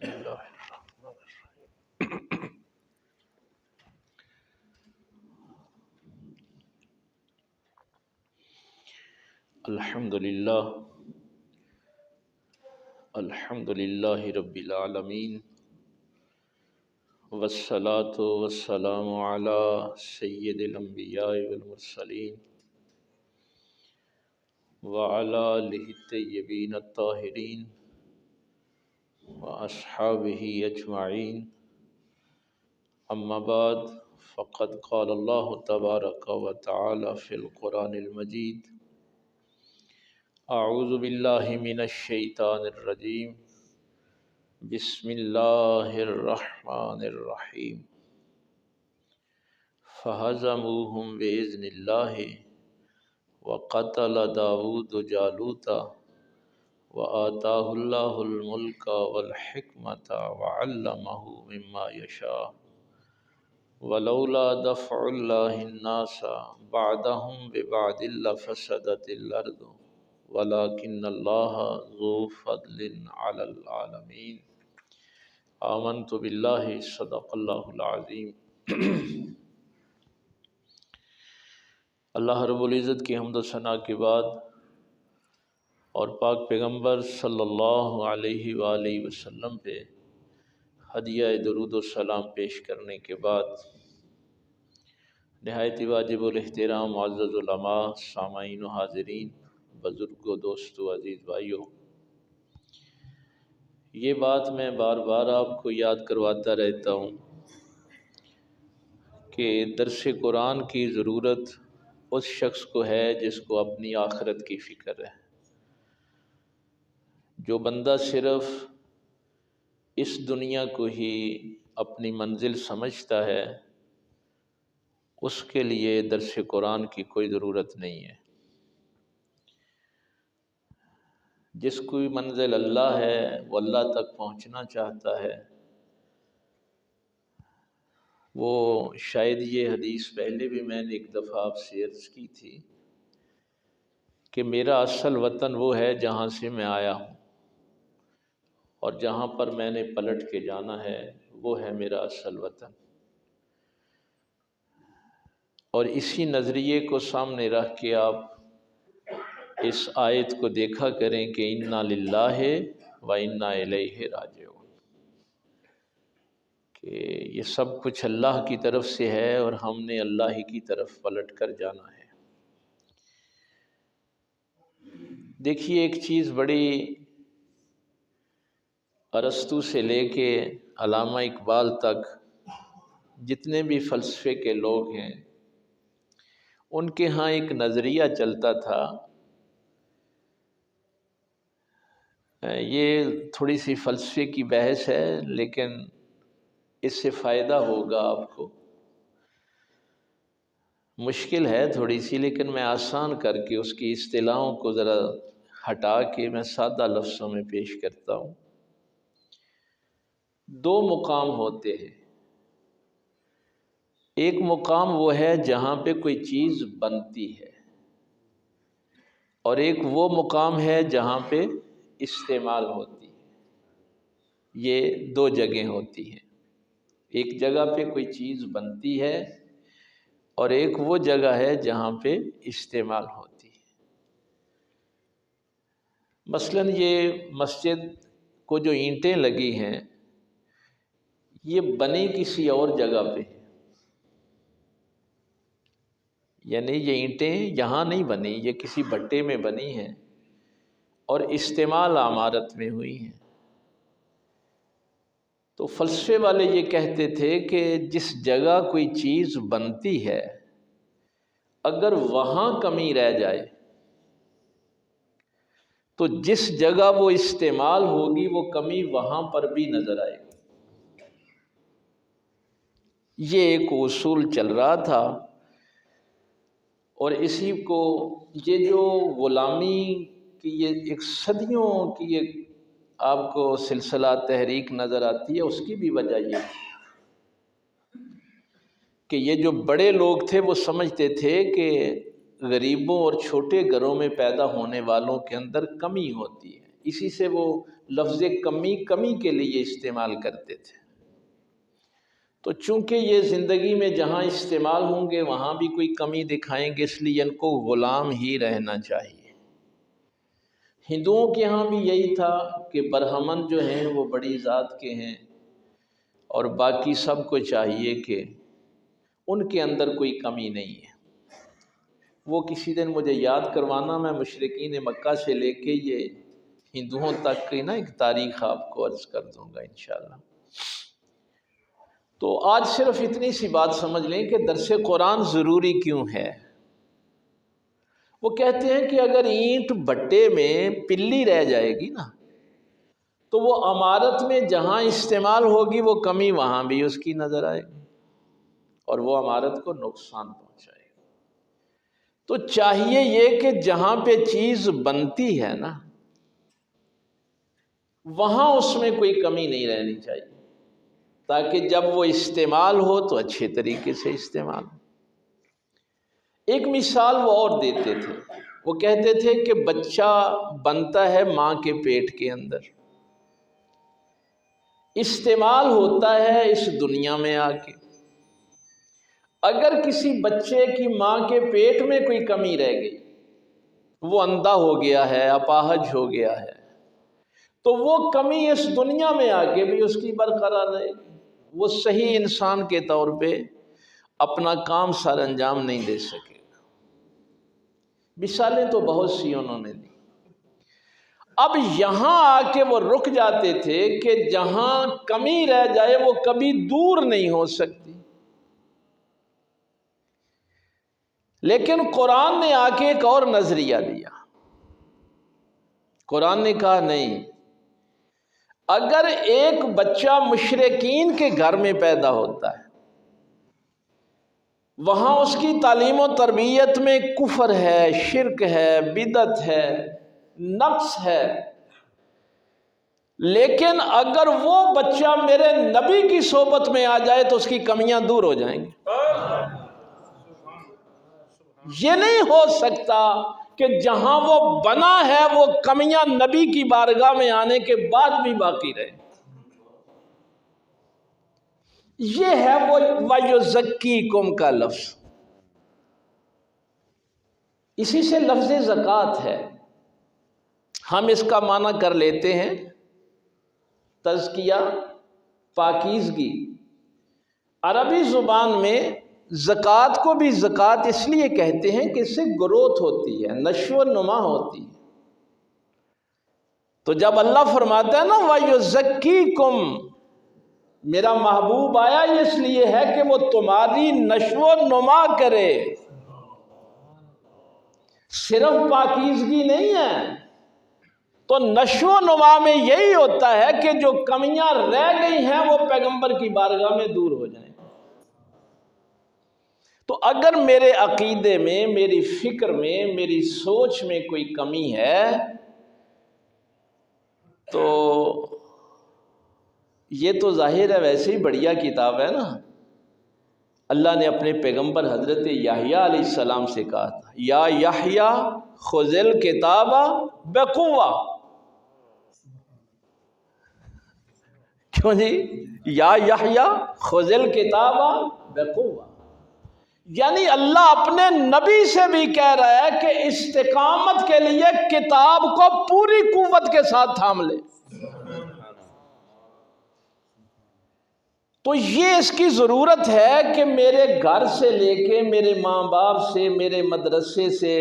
بسم اللہ الرحمن الرحیم۔ الحمد للہ رب العالمین، والصلاة والسلام علی سید الانبیاء والمرسلین وعلی آلہ الطیبین الطاہرین واصحابہ اجمعین، اما بعد، فقد قال اللہ تبارک و تعالی فی القرآن المجید: اعوذ باللہ من الشیطان الرجیم، بسم اللہ الرحمن الرحیم۔ فہزموہم بإذن اللہ وقتل داود جالوت وآتاہ اللہ الملک والحکمۃ وعلمہ مما یشاء ولولا دفع اللہ الناس بعدہم ببعض لفسدت الارض ولکن اللہ ذو فضل علی العالمین۔ آمنت باللہ، صدق اللہ العظیم۔ اللہ رب العزت کی حمد و ثنا کے بعد اور پاک پیغمبر صلی اللہ علیہ وآلہ وسلم پہ ہدیہ درود و سلام پیش کرنے کے بعد، نہایت واجب الاحترام معزز علماء، سامعین و حاضرین، بزرگوں، دوستو، عزیز بھائیوں، یہ بات میں بار بار آپ کو یاد کرواتا رہتا ہوں کہ درس قرآن کی ضرورت اس شخص کو ہے جس کو اپنی آخرت کی فکر ہے۔ جو بندہ صرف اس دنیا کو ہی اپنی منزل سمجھتا ہے، اس کے لیے درس قرآن کی کوئی ضرورت نہیں ہے۔ جس کی منزل اللہ ہے، وہ اللہ تک پہنچنا چاہتا ہے، وہ شاید یہ حدیث پہلے بھی میں نے ایک دفعہ آپ سے عرض کی تھی کہ میرا اصل وطن وہ ہے جہاں سے میں آیا ہوں، اور جہاں پر میں نے پلٹ کے جانا ہے وہ ہے میرا اصل وطن۔ اور اسی نظریے کو سامنے رکھ کے آپ اس آیت کو دیکھا کریں کہ انا للہ و انا الیہ راجعون، کہ یہ سب کچھ اللہ کی طرف سے ہے اور ہم نے اللہ ہی کی طرف پلٹ کر جانا ہے۔ دیکھیے، ایک چیز بڑی، ارسطو سے لے کے علامہ اقبال تک جتنے بھی فلسفے کے لوگ ہیں، ان کے ہاں ایک نظریہ چلتا تھا۔ یہ تھوڑی سی فلسفے کی بحث ہے، لیکن اس سے فائدہ ہوگا آپ کو۔ مشکل ہے تھوڑی سی، لیکن میں آسان کر کے اس کی اصطلاحوں کو ذرا ہٹا کے میں سادہ لفظوں میں پیش کرتا ہوں۔ دو مقام ہوتے ہیں۔ ایک مقام وہ ہے جہاں پہ کوئی چیز بنتی ہے، اور ایک وہ مقام ہے جہاں پہ استعمال ہوتی ہے۔ یہ دو جگہیں ہوتی ہیں۔ ایک جگہ پہ کوئی چیز بنتی ہے اور ایک وہ جگہ ہے جہاں پہ استعمال ہوتی ہے۔ مثلاً یہ مسجد کو جو اینٹیں لگی ہیں، یہ بنی کسی اور جگہ پہ ہے، یعنی یہ اینٹیں یہاں نہیں بنی، یہ کسی بھٹے میں بنی ہیں اور استعمال عمارت میں ہوئی ہیں۔ تو فلسفے والے یہ کہتے تھے کہ جس جگہ کوئی چیز بنتی ہے، اگر وہاں کمی رہ جائے تو جس جگہ وہ استعمال ہوگی وہ کمی وہاں پر بھی نظر آئے گی۔ یہ ایک اصول چل رہا تھا، اور اسی کو یہ جو غلامی کی یہ ایک صدیوں کی ایک آپ کو سلسلہ تحریک نظر آتی ہے، اس کی بھی وجہ یہ ہے کہ یہ جو بڑے لوگ تھے وہ سمجھتے تھے کہ غریبوں اور چھوٹے گھروں میں پیدا ہونے والوں کے اندر کمی ہوتی ہے، اسی سے وہ لفظ کمی کمی کے لیے استعمال کرتے تھے۔ تو چونکہ یہ زندگی میں جہاں استعمال ہوں گے وہاں بھی کوئی کمی دکھائیں گے، اس لیے ان کو غلام ہی رہنا چاہیے۔ ہندوؤں کے ہاں بھی یہی تھا کہ برہمن جو ہیں وہ بڑی ذات کے ہیں، اور باقی سب کو چاہیے کہ ان کے اندر کوئی کمی نہیں ہے۔ وہ کسی دن مجھے یاد کروانا، میں مشرکین مکہ سے لے کے یہ ہندوؤں تک کی نا ایک تاریخ آپ کو عرض کر دوں گا انشاءاللہ۔ تو آج صرف اتنی سی بات سمجھ لیں کہ درس قرآن ضروری کیوں ہے۔ وہ کہتے ہیں کہ اگر اینٹ بھٹے میں پلی رہ جائے گی نا تو وہ عمارت میں جہاں استعمال ہوگی وہ کمی وہاں بھی اس کی نظر آئے گی اور وہ عمارت کو نقصان پہنچائے گی۔ تو چاہیے یہ کہ جہاں پہ چیز بنتی ہے نا وہاں اس میں کوئی کمی نہیں رہنی چاہیے، تاکہ جب وہ استعمال ہو تو اچھے طریقے سے استعمال ہو۔ ایک مثال وہ اور دیتے تھے، وہ کہتے تھے کہ بچہ بنتا ہے ماں کے پیٹ کے اندر، استعمال ہوتا ہے اس دنیا میں آ کے۔ اگر کسی بچے کی ماں کے پیٹ میں کوئی کمی رہ گئی، وہ اندھا ہو گیا ہے، اپاہج ہو گیا ہے، تو وہ کمی اس دنیا میں آ کے بھی اس کی برقرار رہے گی، وہ صحیح انسان کے طور پہ اپنا کام سر انجام نہیں دے سکے گا۔ مثالیں تو بہت سی انہوں نے دی۔ اب یہاں آ کے وہ رک جاتے تھے کہ جہاں کمی رہ جائے وہ کبھی دور نہیں ہو سکتی، لیکن قرآن نے آ کے ایک اور نظریہ دیا۔ قرآن نے کہا نہیں، اگر ایک بچہ مشرکین کے گھر میں پیدا ہوتا ہے، وہاں اس کی تعلیم و تربیت میں کفر ہے، شرک ہے، بدعت ہے، نقص ہے، لیکن اگر وہ بچہ میرے نبی کی صحبت میں آ جائے تو اس کی کمیاں دور ہو جائیں گی۔ یہ نہیں ہو سکتا کہ جہاں وہ بنا ہے وہ کمیاں نبی کی بارگاہ میں آنے کے بعد بھی باقی رہے۔ یہ ہے وہ وَيُزَكِّيكُمْ کا لفظ، اسی سے لفظ زکوٰۃ ہے۔ ہم اس کا معنی کر لیتے ہیں تزکیہ، پاکیزگی۔ عربی زبان میں زکوٰۃ کو بھی زکوٰۃ اس لیے کہتے ہیں کہ اس سے گروتھ ہوتی ہے، نشو و نما ہوتی ہے۔ تو جب اللہ فرماتا ہے نا وَيُزَكِّيكُمْ، میرا محبوب آیا اس لیے ہے کہ وہ تمہاری نشو و نما کرے، صرف پاکیزگی نہیں ہے۔ تو نشو و نما میں یہی ہوتا ہے کہ جو کمیاں رہ گئی ہیں وہ پیغمبر کی بارگاہ میں دور ہو جائیں۔ تو اگر میرے عقیدے میں، میری فکر میں، میری سوچ میں کوئی کمی ہے تو یہ تو ظاہر ہے ویسے ہی بڑھیا کتاب ہے نا۔ اللہ نے اپنے پیغمبر حضرت یحییٰ علیہ السلام سے کہا تھا یا یحییٰ خذ الکتاب بقوہ۔ کیوں جی؟ یا یحییٰ خذ الکتاب بقوہ، یعنی اللہ اپنے نبی سے بھی کہہ رہا ہے کہ استقامت کے لیے کتاب کو پوری قوت کے ساتھ تھام لے۔ تو یہ اس کی ضرورت ہے کہ میرے گھر سے لے کے، میرے ماں باپ سے، میرے مدرسے سے،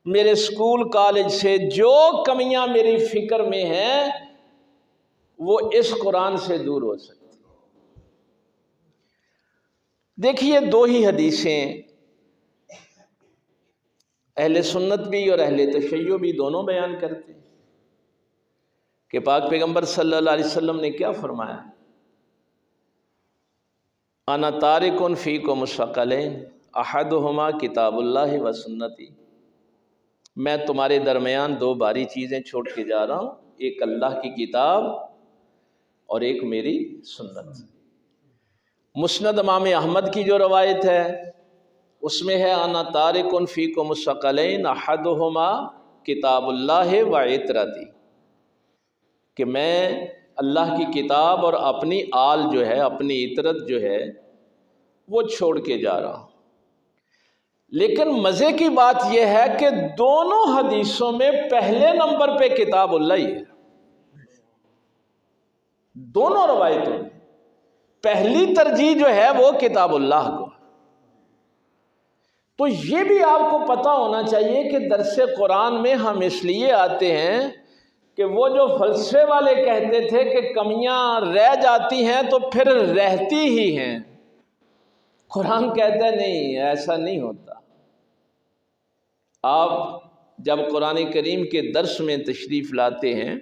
میرے سکول کالج سے جو کمیاں میری فکر میں ہیں وہ اس قرآن سے دور ہو سکتی۔ دیکھیے دو ہی حدیثیں اہل سنت بھی اور اہل تشیع بھی دونوں بیان کرتے ہیں کہ پاک پیغمبر صلی اللہ علیہ وسلم نے کیا فرمایا، انا تارکن فیکم الثقلین احدہما کتاب اللہ و سنتی، میں تمہارے درمیان دو بھاری چیزیں چھوڑ کے جا رہا ہوں، ایک اللہ کی کتاب اور ایک میری سنت۔ مسند امام احمد کی جو روایت ہے اس میں ہے انا تارکن فیکم الثقلین احدہما کتاب اللہ و عطرتی، کہ میں اللہ کی کتاب اور اپنی آل جو ہے، اپنی عطرت جو ہے وہ چھوڑ کے جا رہا ہوں۔ لیکن مزے کی بات یہ ہے کہ دونوں حدیثوں میں پہلے نمبر پہ کتاب اللہ ہی ہے، دونوں روایتوں میں پہلی ترجیح جو ہے وہ کتاب اللہ کو۔ تو یہ بھی آپ کو پتہ ہونا چاہیے کہ درس قرآن میں ہم اس لیے آتے ہیں کہ وہ جو فلسفے والے کہتے تھے کہ کمیاں رہ جاتی ہیں تو پھر رہتی ہی ہیں، قرآن کہتا ہے نہیں، ایسا نہیں ہوتا۔ آپ جب قرآن کریم کے درس میں تشریف لاتے ہیں،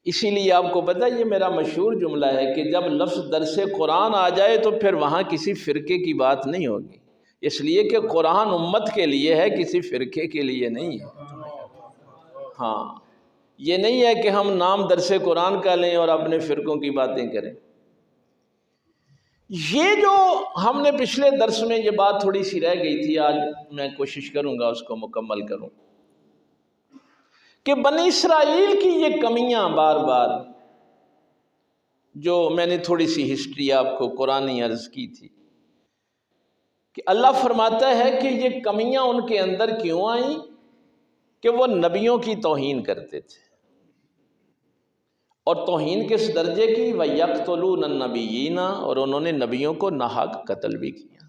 اسی لیے آپ کو پتہ ہے یہ میرا مشہور جملہ ہے کہ جب لفظ درس قرآن آ جائے تو پھر وہاں کسی فرقے کی بات نہیں ہوگی، اس لیے کہ قرآن امت کے لیے ہے، کسی فرقے کے لیے نہیں ہے۔ ہاں، یہ نہیں ہے کہ ہم نام درس قرآن کا لیں اور اپنے فرقوں کی باتیں کریں۔ یہ جو ہم نے پچھلے درس میں یہ بات تھوڑی سی رہ گئی تھی، آج میں کوشش کروں گا اس کو مکمل کروں، کہ بنی اسرائیل کی یہ کمیاں بار بار، جو میں نے تھوڑی سی ہسٹری آپ کو قرآنی عرض کی تھی، کہ اللہ فرماتا ہے کہ یہ کمیاں ان کے اندر کیوں آئیں، کہ وہ نبیوں کی توہین کرتے تھے، اور توہین کس درجے کی؟ وَيَقْتُلُونَ النَّبِيِّينَ، اور انہوں نے نبیوں کو ناحق قتل بھی کیا۔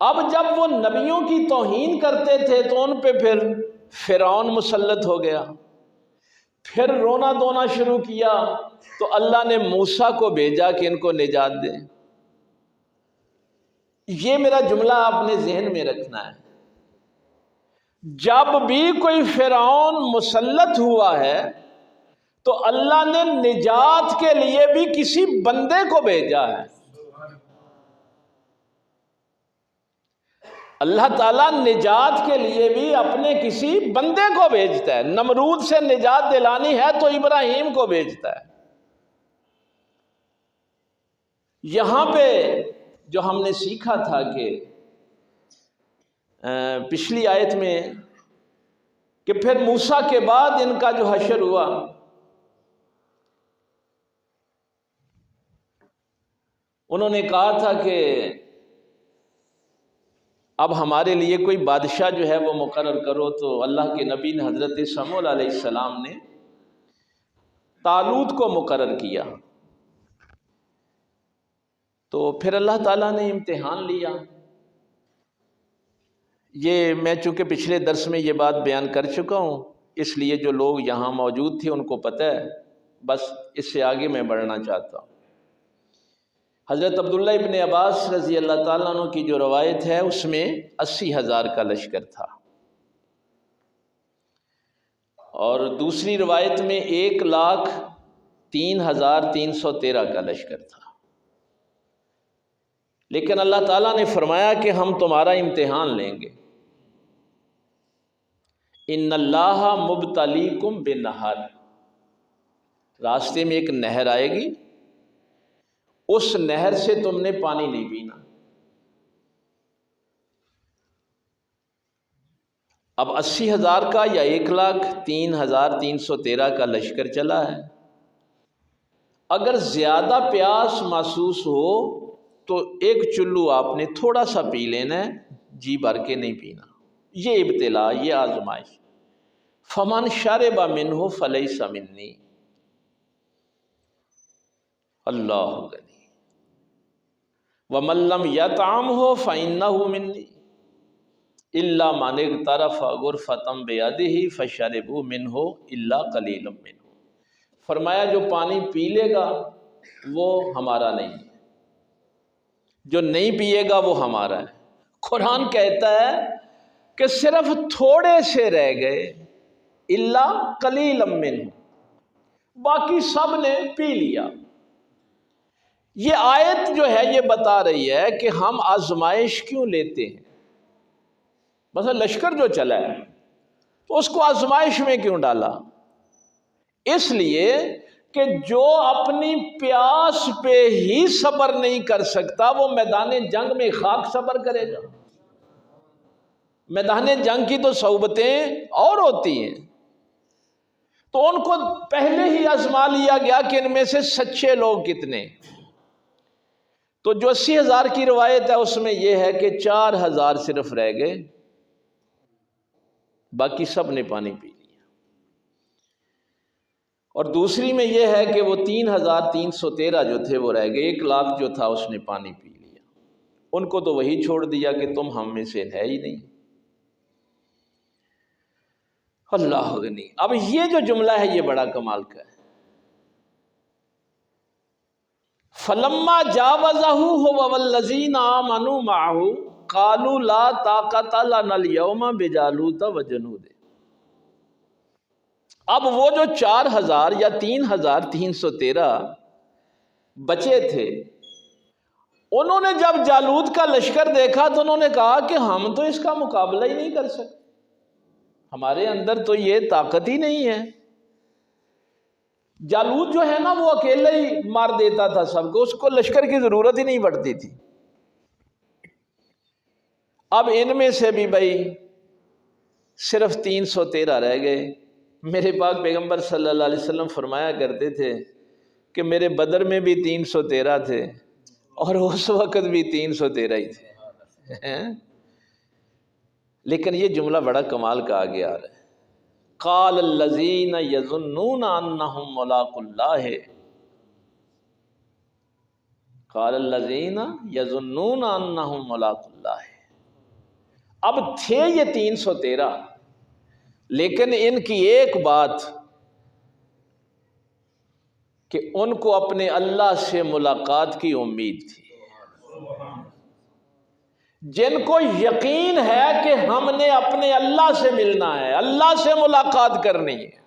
اب جب وہ نبیوں کی توہین کرتے تھے تو ان پہ پھر فرعون مسلط ہو گیا، پھر رونا دھونا شروع کیا، تو اللہ نے موسیٰ کو بھیجا کہ ان کو نجات دیں۔ یہ میرا جملہ آپ نے ذہن میں رکھنا ہے، جب بھی کوئی فرعون مسلط ہوا ہے تو اللہ نے نجات کے لیے بھی کسی بندے کو بھیجا ہے۔ اللہ تعالیٰ نجات کے لیے بھی اپنے کسی بندے کو بھیجتا ہے۔ نمرود سے نجات دلانی ہے تو ابراہیم کو بھیجتا ہے۔ یہاں پہ جو ہم نے سیکھا تھا کہ پچھلی آیت میں، کہ پھر موسیٰ کے بعد ان کا جو حشر ہوا، انہوں نے کہا تھا کہ اب ہمارے لیے کوئی بادشاہ جو ہے وہ مقرر کرو، تو اللہ کے نبی نے حضرت سموئیل علیہ السلام نے طالوت کو مقرر کیا۔ تو پھر اللہ تعالیٰ نے امتحان لیا۔ یہ میں چونکہ پچھلے درس میں یہ بات بیان کر چکا ہوں، اس لیے جو لوگ یہاں موجود تھے ان کو پتہ ہے، بس اس سے آگے میں بڑھنا چاہتا ہوں۔ حضرت عبداللہ ابن عباس رضی اللہ تعالیٰ عنہ کی جو روایت ہے اس میں 80,000 کا لشکر تھا، اور دوسری روایت میں 1,03,313 کا لشکر تھا۔ لیکن اللہ تعالیٰ نے فرمایا کہ ہم تمہارا امتحان لیں گے۔ ان اللہ مبتلیکم بنہر، راستے میں ایک نہر آئے گی، اس نہر سے تم نے پانی نہیں پینا۔ اب 80,000 کا یا 1,03,313 کا لشکر چلا ہے، اگر زیادہ پیاس محسوس ہو تو ایک چلو آپ نے تھوڑا سا پی لینا ہے، جی بھر کے نہیں پینا۔ یہ ابتلا، یہ آزمائش۔ فمن شرب منہ فلیس منی، اللہ غنی، ومن لم یطعمہ فإنہ منی الا من اغترف غرفۃ بیدہ فشربوا منہ الا قلیل منہ۔ فرمایا جو پانی پی لے گا وہ ہمارا نہیں ہے، جو نہیں پیے گا وہ ہمارا ہے۔ قرآن کہتا ہے کہ صرف تھوڑے سے رہ گئے، الا قلیل منہ، باقی سب نے پی لیا۔ یہ آیت جو ہے یہ بتا رہی ہے کہ ہم آزمائش کیوں لیتے ہیں۔ مثلا لشکر جو چلا ہے تو اس کو آزمائش میں کیوں ڈالا؟ اس لیے کہ جو اپنی پیاس پہ ہی صبر نہیں کر سکتا وہ میدان جنگ میں خاک صبر کرے گا۔ میدان جنگ کی تو صعوبتیں اور ہوتی ہیں۔ تو ان کو پہلے ہی آزما لیا گیا کہ ان میں سے سچے لوگ کتنے. تو جو 80,000 کی روایت ہے اس میں یہ ہے کہ 4,000 صرف رہ گئے، باقی سب نے پانی پی لیا. اور دوسری میں یہ ہے کہ وہ 3,313 جو تھے وہ رہ گئے، 1,00,000 جو تھا اس نے پانی پی لیا. ان کو تو وہی چھوڑ دیا کہ تم ہم میں سے ہے ہی نہیں. اللہ غنی. اب یہ جو جملہ ہے یہ بڑا کمال کا ہے. فلما جاوزه هو والذین آمنوا معه قالوا لا طاقت لنا اليوم بجالوت وجنوده. اب وہ جو 4,000 یا 3,313 بچے تھے، انہوں نے جب جالوت کا لشکر دیکھا تو انہوں نے کہا کہ ہم تو اس کا مقابلہ ہی نہیں کر سکتے، ہمارے اندر تو یہ طاقت ہی نہیں ہے. جالوت جو ہے نا وہ اکیلے ہی مار دیتا تھا سب کو، اس کو لشکر کی ضرورت ہی نہیں پڑتی تھی. اب ان میں سے بھی بھائی صرف 313 رہ گئے. میرے پاک پیغمبر صلی اللہ علیہ وسلم فرمایا کرتے تھے کہ میرے بدر میں بھی 313 تھے اور اس وقت بھی 313 ہی تھے. لیکن یہ جملہ بڑا کمال کا آگے آ رہا ہے. قال الذین یظنون انہم ملاقو اللہ، قال الذین یظنون انہم ملاقو اللہ. اب تھے یہ 313، لیکن ان کی ایک بات کہ ان کو اپنے اللہ سے ملاقات کی امید تھی. جن کو یقین ہے کہ ہم نے اپنے اللہ سے ملنا ہے، اللہ سے ملاقات کرنی ہے،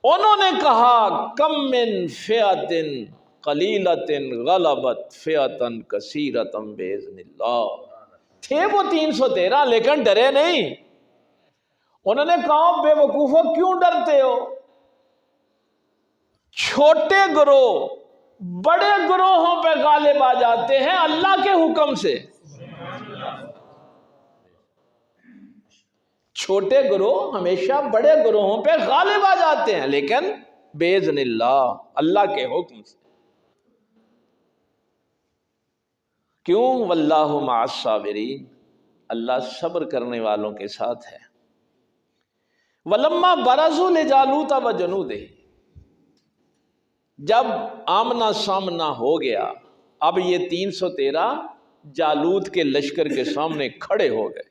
انہوں نے کہا کم من فئۃ قلیلۃ غلبت فئۃ کثیرۃ باذن اللہ. تھے وہ 313 لیکن ڈرے نہیں. انہوں نے کہا بے وقوفو کیوں ڈرتے ہو؟ چھوٹے گروہ بڑے گروہوں پہ غالب آ جاتے ہیں اللہ کے حکم سے. چھوٹے گروہ ہمیشہ بڑے گروہوں پہ غالب آ جاتے ہیں، لیکن باذن اللہ، اللہ کے حکم سے. کیوں؟ واللہ مع الصابرین، اللہ صبر کرنے والوں کے ساتھ ہے. ولما برزوا لجالوت وجنودہ، جب آمنا سامنا ہو گیا، اب یہ 313 جالوت کے لشکر کے سامنے کھڑے ہو گئے.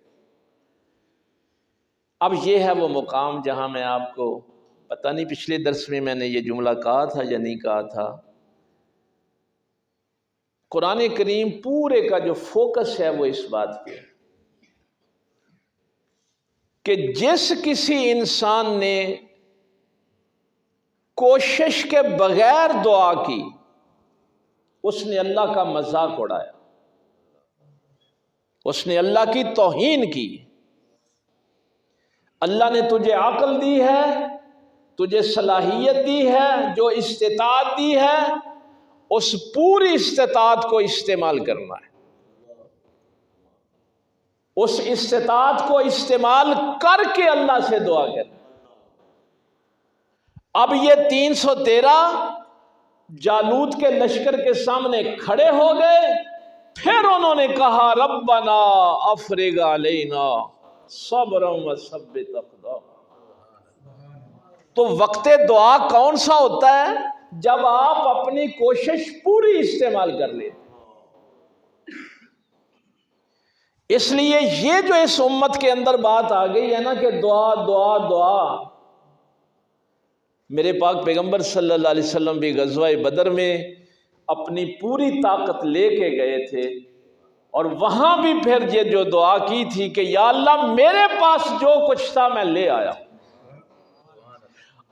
اب یہ ہے وہ مقام جہاں میں آپ کو پتہ نہیں پچھلے درس میں نے یہ جملہ کہا تھا یا نہیں کہا تھا. قرآن کریم پورے کا جو فوکس ہے وہ اس بات پہ کہ جس کسی انسان نے کوشش کے بغیر دعا کی اس نے اللہ کا مذاق اڑایا، اس نے اللہ کی توہین کی. اللہ نے تجھے عقل دی ہے، تجھے صلاحیت دی ہے، جو استطاعت دی ہے، اس پوری استطاعت کو استعمال کرنا ہے. اس استطاعت کو استعمال کر کے اللہ سے دعا کرنا. اب یہ 313 جالوت کے لشکر کے سامنے کھڑے ہو گئے. پھر انہوں نے کہا ربنا افرغ علینا صبرا وثبت اقدامنا. تو وقت دعا کون سا ہوتا ہے؟ جب آپ اپنی کوشش پوری استعمال کر لیتے. اس لیے یہ جو اس امت کے اندر بات آ گئی ہے نا کہ دعا دعا دعا. میرے پاک پیغمبر صلی اللہ علیہ وسلم بھی غزوہ بدر میں اپنی پوری طاقت لے کے گئے تھے، اور وہاں بھی پھر یہ جو دعا کی تھی کہ یا اللہ میرے پاس جو کچھ تھا میں لے آیا.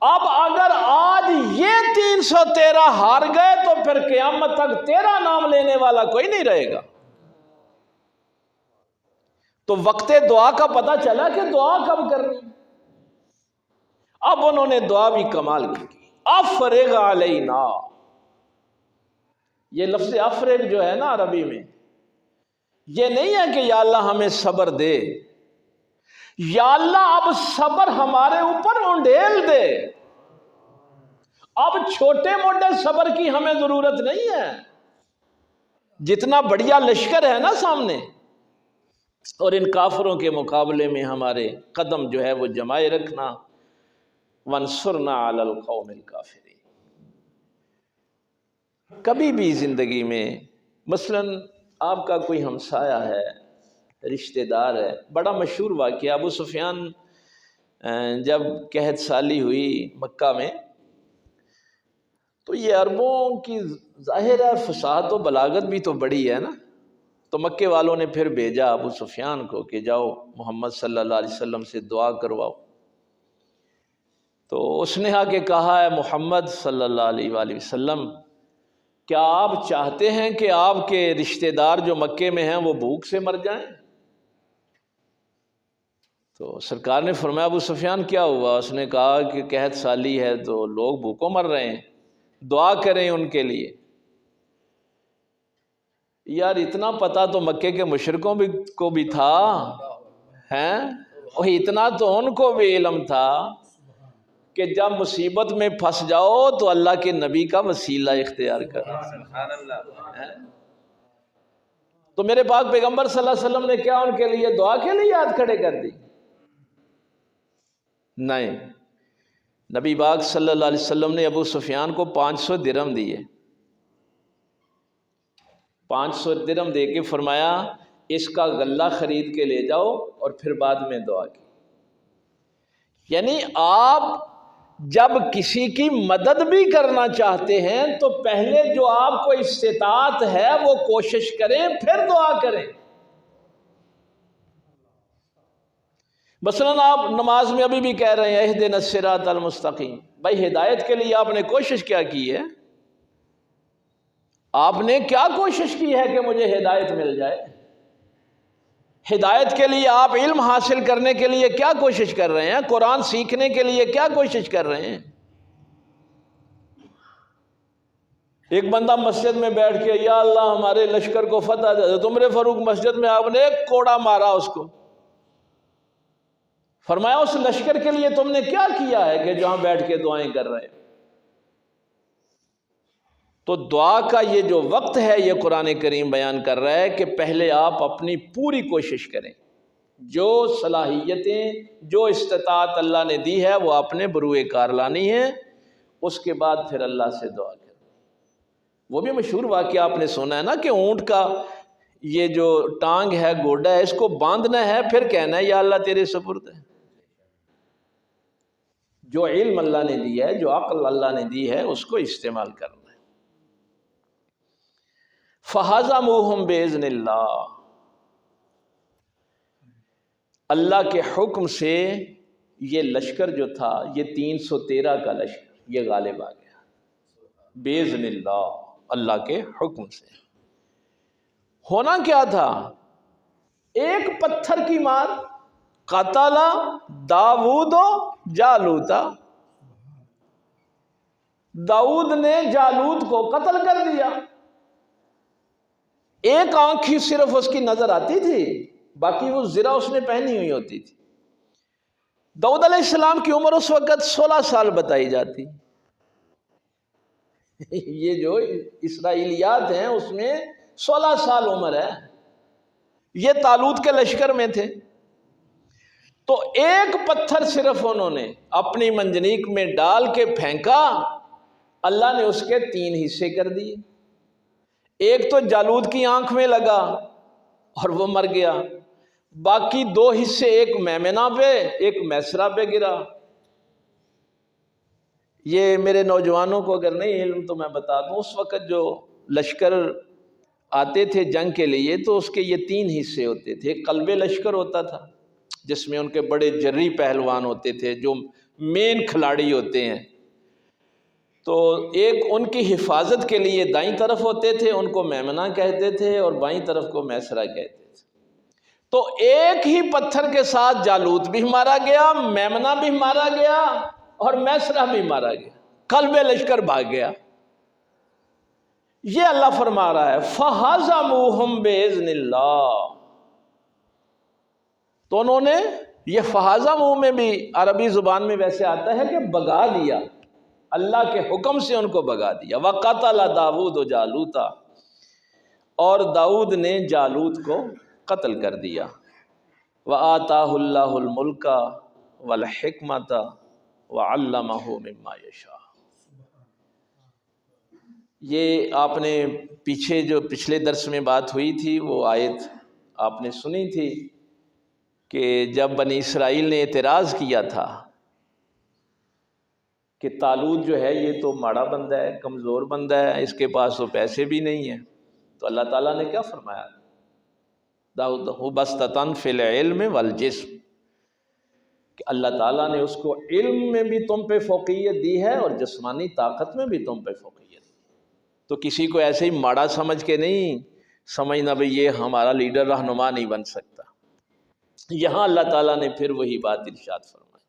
اب اگر آج یہ 313 ہار گئے تو پھر قیامت تک تیرا نام لینے والا کوئی نہیں رہے گا. تو وقت دعا کا پتہ چلا کہ دعا کب کرنی. اب انہوں نے دعا بھی کمال کی. افرغ علینا، یہ لفظ افرغ جو ہے نا عربی میں، یہ نہیں ہے کہ یا اللہ ہمیں صبر دے. یا اللہ اب صبر ہمارے اوپر انڈیل دے، اب چھوٹے موٹے صبر کی ہمیں ضرورت نہیں ہے، جتنا بڑھیا لشکر ہے نا سامنے، اور ان کافروں کے مقابلے میں ہمارے قدم جو ہے وہ جمائے رکھنا۔ وانصرنا علی القوم الکافرین۔ کبھی بھی زندگی میں مثلا آپ کا کوئی ہمسایہ ہے، رشتہ دار ہے، بڑا مشہور واقعہ، ابو سفیان جب قحط سالی ہوئی مکہ میں تو یہ عربوں کی ظاہر ہے فصاحت و بلاغت بھی تو بڑی ہے نا، تو مکے والوں نے پھر بھیجا ابو سفیان کو کہ جاؤ محمد صلی اللہ علیہ وسلم سے دعا کرواؤ۔ تو اس نے آ کے کہا ہے محمد صلی اللہ علیہ وآلہ وسلم، کیا آپ چاہتے ہیں کہ آپ کے رشتہ دار جو مکے میں ہیں وہ بھوک سے مر جائیں؟ تو سرکار نے فرمایا ابو سفیان کیا ہوا؟ اس نے کہا کہ قحط سالی ہے تو لوگ بھوکوں مر رہے ہیں، دعا کریں ان کے لیے۔ یار اتنا پتہ تو مکے کے مشرکوں کو بھی تھا ہیں، اور اتنا تو ان کو بھی علم تھا کہ جب مصیبت میں پھنس جاؤ تو اللہ کے نبی کا وسیلہ اختیار کرو۔ تو میرے پاک پیغمبر صلی اللہ علیہ وسلم نے کیا ان کے لیے دعا کے لیے ہاتھ کھڑے کر دی؟ نہیں، نبی پاک صلی اللہ علیہ وسلم نے ابو سفیان کو 500 درہم دیے، 500 درہم دے کے فرمایا اس کا غلہ خرید کے لے جاؤ اور پھر بعد میں دعا کی۔ یعنی آپ جب کسی کی مدد بھی کرنا چاہتے ہیں تو پہلے جو آپ کو استطاعت ہے وہ کوشش کریں، پھر دعا کریں۔ مثلا آپ نماز میں ابھی بھی کہہ رہے ہیں اہدنا الصراط المستقیم، بھائی ہدایت کے لیے آپ نے کوشش کیا کی ہے؟ آپ نے کیا کوشش کی ہے کہ مجھے ہدایت مل جائے؟ ہدایت کے لیے آپ علم حاصل کرنے کے لیے کیا کوشش کر رہے ہیں؟ قرآن سیکھنے کے لیے کیا کوشش کر رہے ہیں؟ ایک بندہ مسجد میں بیٹھ کے یا اللہ ہمارے لشکر کو فتح دے، عمر فاروق مسجد میں آپ نے ایک کوڑا مارا اس کو، فرمایا اس لشکر کے لیے تم نے کیا کیا ہے کہ جہاں بیٹھ کے دعائیں کر رہے ہیں؟ تو دعا کا یہ جو وقت ہے یہ قرآن کریم بیان کر رہا ہے کہ پہلے آپ اپنی پوری کوشش کریں، جو صلاحیتیں جو استطاعت اللہ نے دی ہے وہ اپنے بروئے کار لانی ہے، اس کے بعد پھر اللہ سے دعا کریں۔ وہ بھی مشہور واقعہ آپ نے سنا ہے نا کہ اونٹ کا یہ جو ٹانگ ہے گوڈا ہے اس کو باندھنا ہے پھر کہنا ہے یا اللہ تیرے سپرد ہے۔ جو علم اللہ نے دی ہے، جو عقل اللہ نے دی ہے اس کو استعمال کرنا ہے۔ فَهَزَمُوهُمْ بِإِذْنِ اللَّهِ، اللہ کے حکم سے یہ لشکر جو تھا یہ 313 کا لشکر یہ غالب آ گیا، بِإِذْنِ اللَّهِ، اللہ کے حکم سے۔ ہونا کیا تھا؟ ایک پتھر کی مار، قتل داؤد جالوتا، داؤد نے جالوت کو قتل کر دیا۔ ایک آنکھ ہی صرف اس کی نظر آتی تھی، باقی وہ زرہ اس نے پہنی ہوئی ہوتی تھی۔ داؤد علیہ السلام کی عمر اس وقت 16 سال بتائی جاتی۔ یہ جو اسرائیلیات ہیں اس میں 16 سال عمر ہے، یہ طالوت کے لشکر میں تھے۔ تو ایک پتھر صرف انہوں نے اپنی منجنیق میں ڈال کے پھینکا، اللہ نے اس کے 3 حصے کر دیے۔ ایک تو جالوت کی آنکھ میں لگا اور وہ مر گیا، باقی 2 حصے ایک میمنہ پہ ایک میسرہ پہ گرا۔ یہ میرے نوجوانوں کو اگر نہیں علم تو میں بتا دوں، اس وقت جو لشکر آتے تھے جنگ کے لیے تو اس کے یہ 3 حصے ہوتے تھے۔ ایک قلب لشکر ہوتا تھا جس میں ان کے بڑے جری پہلوان ہوتے تھے جو مین کھلاڑی ہوتے ہیں، تو ایک ان کی حفاظت کے لیے دائیں طرف ہوتے تھے، ان کو میمنہ کہتے تھے، اور بائیں طرف کو میسرہ کہتے تھے۔ تو ایک ہی پتھر کے ساتھ جالوت بھی مارا گیا، میمنہ بھی مارا گیا اور میسرہ بھی مارا گیا، قلب لشکر بھاگ گیا۔ یہ اللہ فرما رہا ہے فَهَزَمُوهُمْ بِإِذْنِ اللَّهِ، تو انہوں نے یہ فہذا منہ میں بھی عربی زبان میں ویسے آتا ہے کہ بگا دیا، اللہ کے حکم سے ان کو بگا دیا۔ وَقَتَلَ داؤد جالوتا، اور داؤد نے جالوت کو قتل کر دیا۔ وَآتَاهُ اللَّهُ الْمُلْكَ وَالْحِكْمَةَ وَعَلَّمَهُ مِمَّا يَشَاءُ۔ یہ آپ نے پیچھے جو پچھلے درس میں بات ہوئی تھی وہ آیت آپ نے سنی تھی کہ جب بنی اسرائیل نے اعتراض کیا تھا کہ طالوت جو ہے یہ تو ماڑا بندہ ہے، کمزور بندہ ہے، اس کے پاس تو پیسے بھی نہیں ہیں، تو اللہ تعالیٰ نے کیا فرمایا؟ داؤد بسطۃ فی العلم والجسم، کہ اللہ تعالیٰ نے اس کو علم میں بھی تم پہ فوقیت دی ہے اور جسمانی طاقت میں بھی تم پہ فوقیت دی۔ تو کسی کو ایسے ہی ماڑا سمجھ کے نہیں سمجھنا بھئی یہ ہمارا لیڈر رہنما نہیں بن سکتا۔ یہاں اللہ تعالیٰ نے پھر وہی بات ارشاد فرمائی،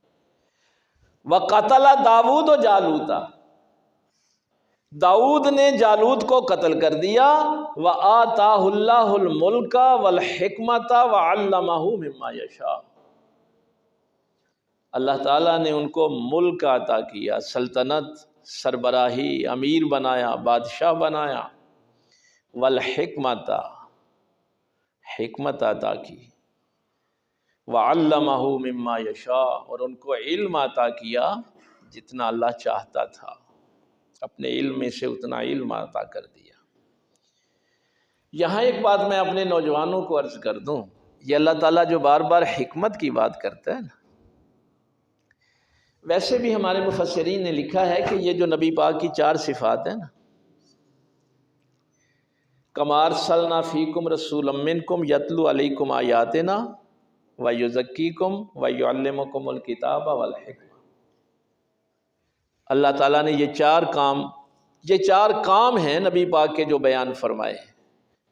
وَقَتَلَ داؤد جالوتا، داؤد نے جالوت کو قتل کر دیا۔ وَآتَاهُ اللَّهُ الْمُلْكَ وَالْحِكْمَةَ وَعَلَّمَهُ مِمَّا يَشَاءُ، اللہ تعالیٰ نے ان کو ملک عطا کیا، سلطنت، سربراہی، امیر بنایا، بادشاہ بنایا۔ والحکمت، حکمت عطا کی۔ وعلمہ مما یشاء، اور ان کو علم عطا کیا جتنا اللہ چاہتا تھا، اپنے علم میں سے اتنا علم عطا کر دیا۔ یہاں ایک بات میں اپنے نوجوانوں کو عرض کر دوں، یہ اللہ تعالیٰ جو بار بار حکمت کی بات کرتا ہے نا، ویسے بھی ہمارے مفسرین نے لکھا ہے کہ یہ جو نبی پاک کی 4 صفات ہیں نا، کما ارسلنا فیکم رسولا منکم یتلو علیکم آیاتنا ویزکیکم ویعلمکم الکتاب والحکمہ، اللہ تعالیٰ نے یہ 4 کام ہیں نبی پاک کے جو بیان فرمائے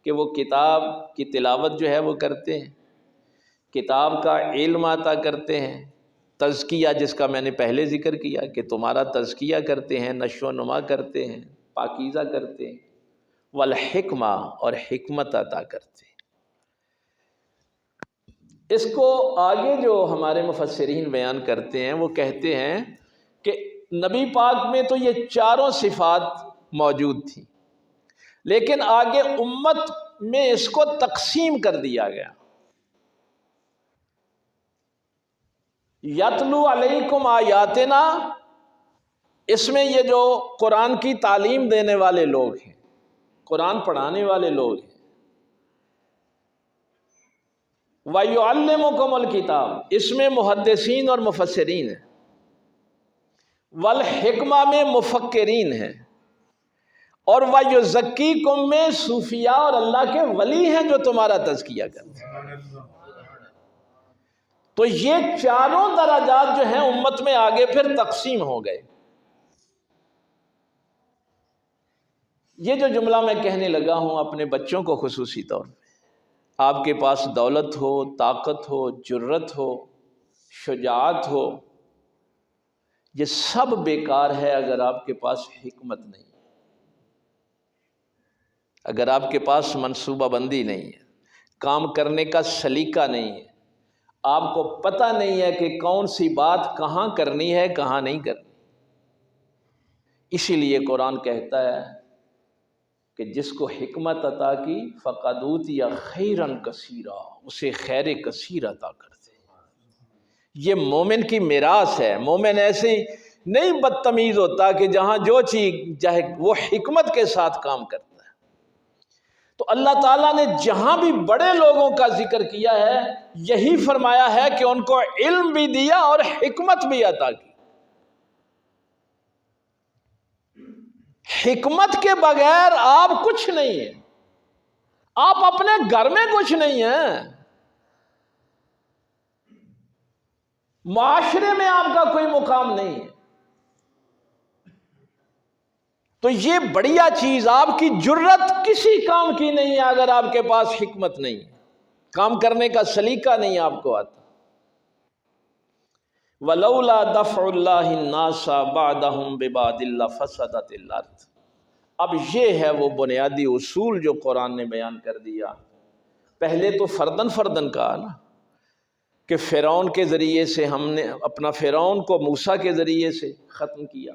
کہ وہ کتاب کی تلاوت جو ہے وہ کرتے ہیں، کتاب کا علم عطا کرتے ہیں، تزکیہ جس کا میں نے پہلے ذکر کیا کہ تمہارا تزکیہ کرتے ہیں، نشو و نما کرتے ہیں، پاکیزہ کرتے ہیں، والحکمہ، اور حکمت عطا کرتے ہیں۔ اس کو آگے جو ہمارے مفسرین بیان کرتے ہیں وہ کہتے ہیں کہ نبی پاک میں تو یہ 4 صفات موجود تھیں، لیکن آگے امت میں اس کو تقسیم کر دیا گیا۔ یتلو علیکم آیاتنا، اس میں یہ جو قرآن کی تعلیم دینے والے لوگ ہیں، قرآن پڑھانے والے لوگ ہیں، وَيُعَلِّمُكُمُ الْكِتَابَ، اس میں محدثین اور مفسرین ہیں، والحکمہ میں مفکرین ہیں، اور وَيُزَكِّيكُم میں صوفیاء اور اللہ کے ولی ہیں جو تمہارا تزکیہ کرتے ہیں۔ تو یہ 4 درجات جو ہیں امت میں آگے پھر تقسیم ہو گئے۔ یہ جو جملہ میں کہنے لگا ہوں اپنے بچوں کو خصوصی طور پہ، آپ کے پاس دولت ہو، طاقت ہو، جرت ہو، شجاعت ہو، یہ سب بیکار ہے اگر آپ کے پاس حکمت نہیں، اگر آپ کے پاس منصوبہ بندی نہیں ہے، کام کرنے کا سلیقہ نہیں ہے، آپ کو پتہ نہیں ہے کہ کون سی بات کہاں کرنی ہے کہاں نہیں کرنی۔ اسی لیے قرآن کہتا ہے کہ جس کو حکمت عطا کی فقد اوتی خیرا کثیرا، اسے خیر کثیر عطا کرتے ہیں۔ یہ مومن کی میراث ہے۔ مومن ایسے ہی نہیں بدتمیز ہوتا کہ جہاں جو چیز چاہے وہ حکمت کے ساتھ کام کرتا ہے۔ تو اللہ تعالیٰ نے جہاں بھی بڑے لوگوں کا ذکر کیا ہے یہی فرمایا ہے کہ ان کو علم بھی دیا اور حکمت بھی عطا کی۔ حکمت کے بغیر آپ کچھ نہیں ہیں، آپ اپنے گھر میں کچھ نہیں ہیں، معاشرے میں آپ کا کوئی مقام نہیں ہے۔ تو یہ بڑھیا چیز، آپ کی جرت کسی کام کی نہیں ہے اگر آپ کے پاس حکمت نہیں ہے، کام کرنے کا سلیقہ نہیں آپ کو آتا۔ وَلَوْلَا دَفْعُ اللَّهِ النَّاسَ بَعْضَهُم بِبَعْضٍ لَفَسَدَتِ الْأَرْضُ، اب یہ ہے وہ بنیادی اصول جو قرآن نے بیان کر دیا۔ پہلے تو فردن فردن کہا نا، کہ فرعون کے ذریعے سے ہم نے اپنا فرعون کو موسیٰ کے ذریعے سے ختم کیا،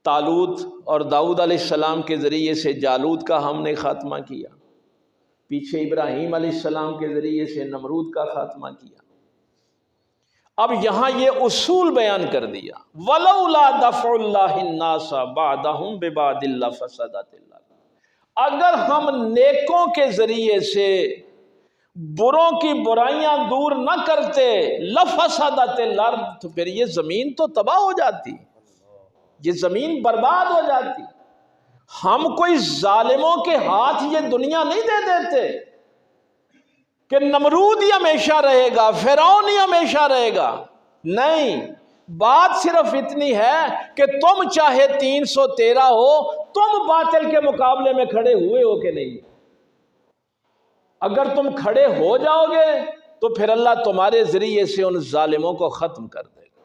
طالوت اور داؤد علیہ السلام کے ذریعے سے جالوت کا ہم نے خاتمہ کیا، پیچھے ابراہیم علیہ السلام کے ذریعے سے نمرود کا خاتمہ کیا۔ اب یہاں یہ اصول بیان کر دیا، وَلَوْلَا دَفْعُ اللَّهِ النَّاسَ بَعْضَهُمْ بِبَعْضٍ لَفَسَدَتِ الْأَرْضُ، اگر ہم نیکوں کے ذریعے سے بروں کی برائیاں دور نہ کرتے، لفسدت الارض، تو پھر یہ زمین تو تباہ ہو جاتی، یہ زمین برباد ہو جاتی۔ ہم کوئی ظالموں کے ہاتھ یہ دنیا نہیں دے دیتے کہ نمرود ہی ہمیشہ رہے گا، فرعون ہی ہمیشہ رہے گا، نہیں، بات صرف اتنی ہے کہ تم چاہے 313 ہو، تم باطل کے مقابلے میں کھڑے ہوئے ہو کہ نہیں؟ اگر تم کھڑے ہو جاؤ گے تو پھر اللہ تمہارے ذریعے سے ان ظالموں کو ختم کر دے گا۔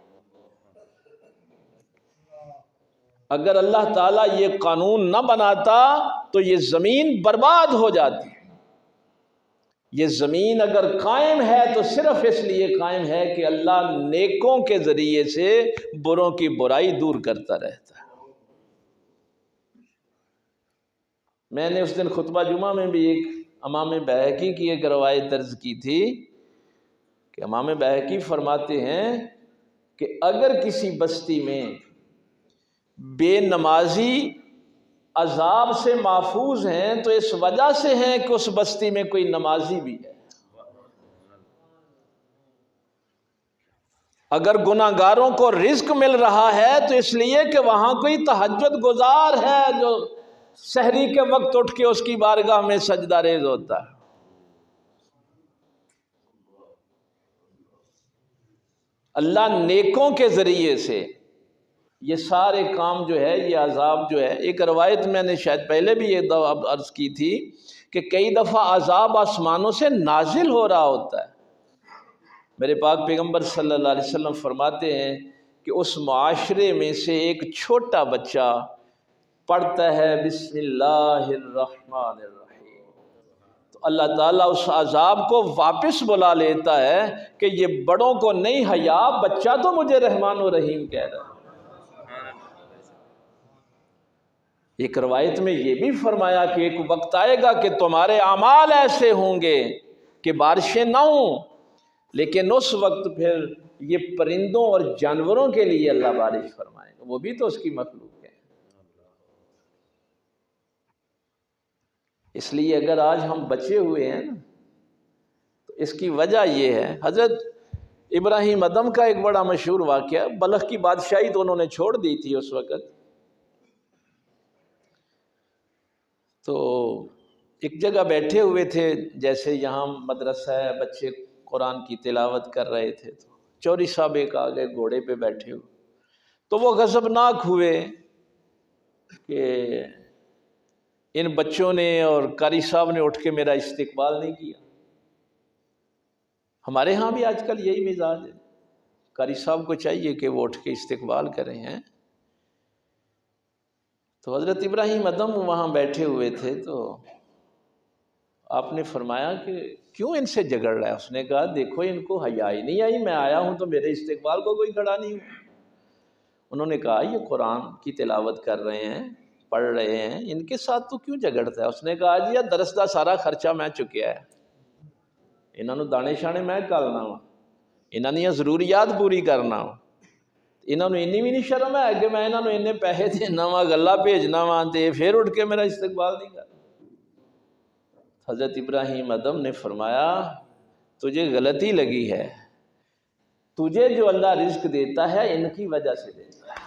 اگر اللہ تعالیٰ یہ قانون نہ بناتا تو یہ زمین برباد ہو جاتی۔ یہ زمین اگر قائم ہے تو صرف اس لیے قائم ہے کہ اللہ نیکوں کے ذریعے سے بروں کی برائی دور کرتا رہتا ہے۔ میں نے اس دن خطبہ جمعہ میں بھی ایک امام بہقی کی ایک روایت درج کی تھی کہ امام بہقی فرماتے ہیں کہ اگر کسی بستی میں بے نمازی عذاب سے محفوظ ہیں تو اس وجہ سے ہیں کہ اس بستی میں کوئی نمازی بھی ہے۔ اگر گناہ گاروں کو رزق مل رہا ہے تو اس لیے کہ وہاں کوئی تہجد گزار ہے جو سحری کے وقت اٹھ کے اس کی بارگاہ میں سجدہ ریز ہوتا ہے۔ اللہ نیکوں کے ذریعے سے یہ سارے کام جو ہے، یہ عذاب جو ہے، ایک روایت میں نے شاید پہلے بھی یہ عرض کی تھی کہ کئی دفعہ عذاب آسمانوں سے نازل ہو رہا ہوتا ہے۔ میرے پاک پیغمبر صلی اللہ علیہ وسلم فرماتے ہیں کہ اس معاشرے میں سے ایک چھوٹا بچہ پڑھتا ہے بسم اللہ الرحمن الرحیم، تو اللہ تعالیٰ اس عذاب کو واپس بلا لیتا ہے کہ یہ بڑوں کو نہیں حیا، بچہ تو مجھے رحمان و رحیم کہہ رہا ہے۔ ایک روایت میں یہ بھی فرمایا کہ ایک وقت آئے گا کہ تمہارے اعمال ایسے ہوں گے کہ بارشیں نہ ہوں، لیکن اس وقت پھر یہ پرندوں اور جانوروں کے لیے اللہ بارش فرمائے گا، وہ بھی تو اس کی مخلوق ہے۔ اس لیے اگر آج ہم بچے ہوئے ہیں تو اس کی وجہ یہ ہے، حضرت ابراہیم ادم کا ایک بڑا مشہور واقعہ، بلخ کی بادشاہی تو انہوں نے چھوڑ دی تھی اس وقت، تو ایک جگہ بیٹھے ہوئے تھے، جیسے یہاں مدرسہ ہے، بچے قرآن کی تلاوت کر رہے تھے، تو چوری صاحب ایک آگے گھوڑے پہ بیٹھے ہوئے، تو وہ غضبناک ہوئے کہ ان بچوں نے اور قاری صاحب نے اٹھ کے میرا استقبال نہیں کیا۔ ہمارے ہاں بھی آج کل یہی مزاج ہے، قاری صاحب کو چاہیے کہ وہ اٹھ کے استقبال کریں ہیں۔ تو حضرت ابراہیم ادم وہاں بیٹھے ہوئے تھے، تو آپ نے فرمایا کہ کیوں ان سے جھگڑ رہا ہے؟ اس نے کہا دیکھو ان کو حیا ہی نہیں آئی، میں آیا ہوں تو میرے استقبال کو کوئی کھڑا نہیں ہوں۔ انہوں نے کہا یہ قرآن کی تلاوت کر رہے ہیں، پڑھ رہے ہیں، ان کے ساتھ تو کیوں جھگڑتا ہے؟ اس نے کہا جی یہ درس دا سارا خرچہ میں چکیا ہے، انہوں نے دانے شانے میں کالنا وا، انہوں نے ضروریات پوری کرنا وا، انہوں نے اینی بھی نہیں شرم ہے کہ میں انہوں نے انہیں پیسے دینا وا، گلا بھیجنا وا، تے پھر اٹھ کے میرا استقبال نہیں کرنا۔ حضرت ابراہیم ادم نے فرمایا تجھے غلطی لگی ہے، تجھے جو اللہ رزق دیتا ہے ان کی وجہ سے دیتا ہے،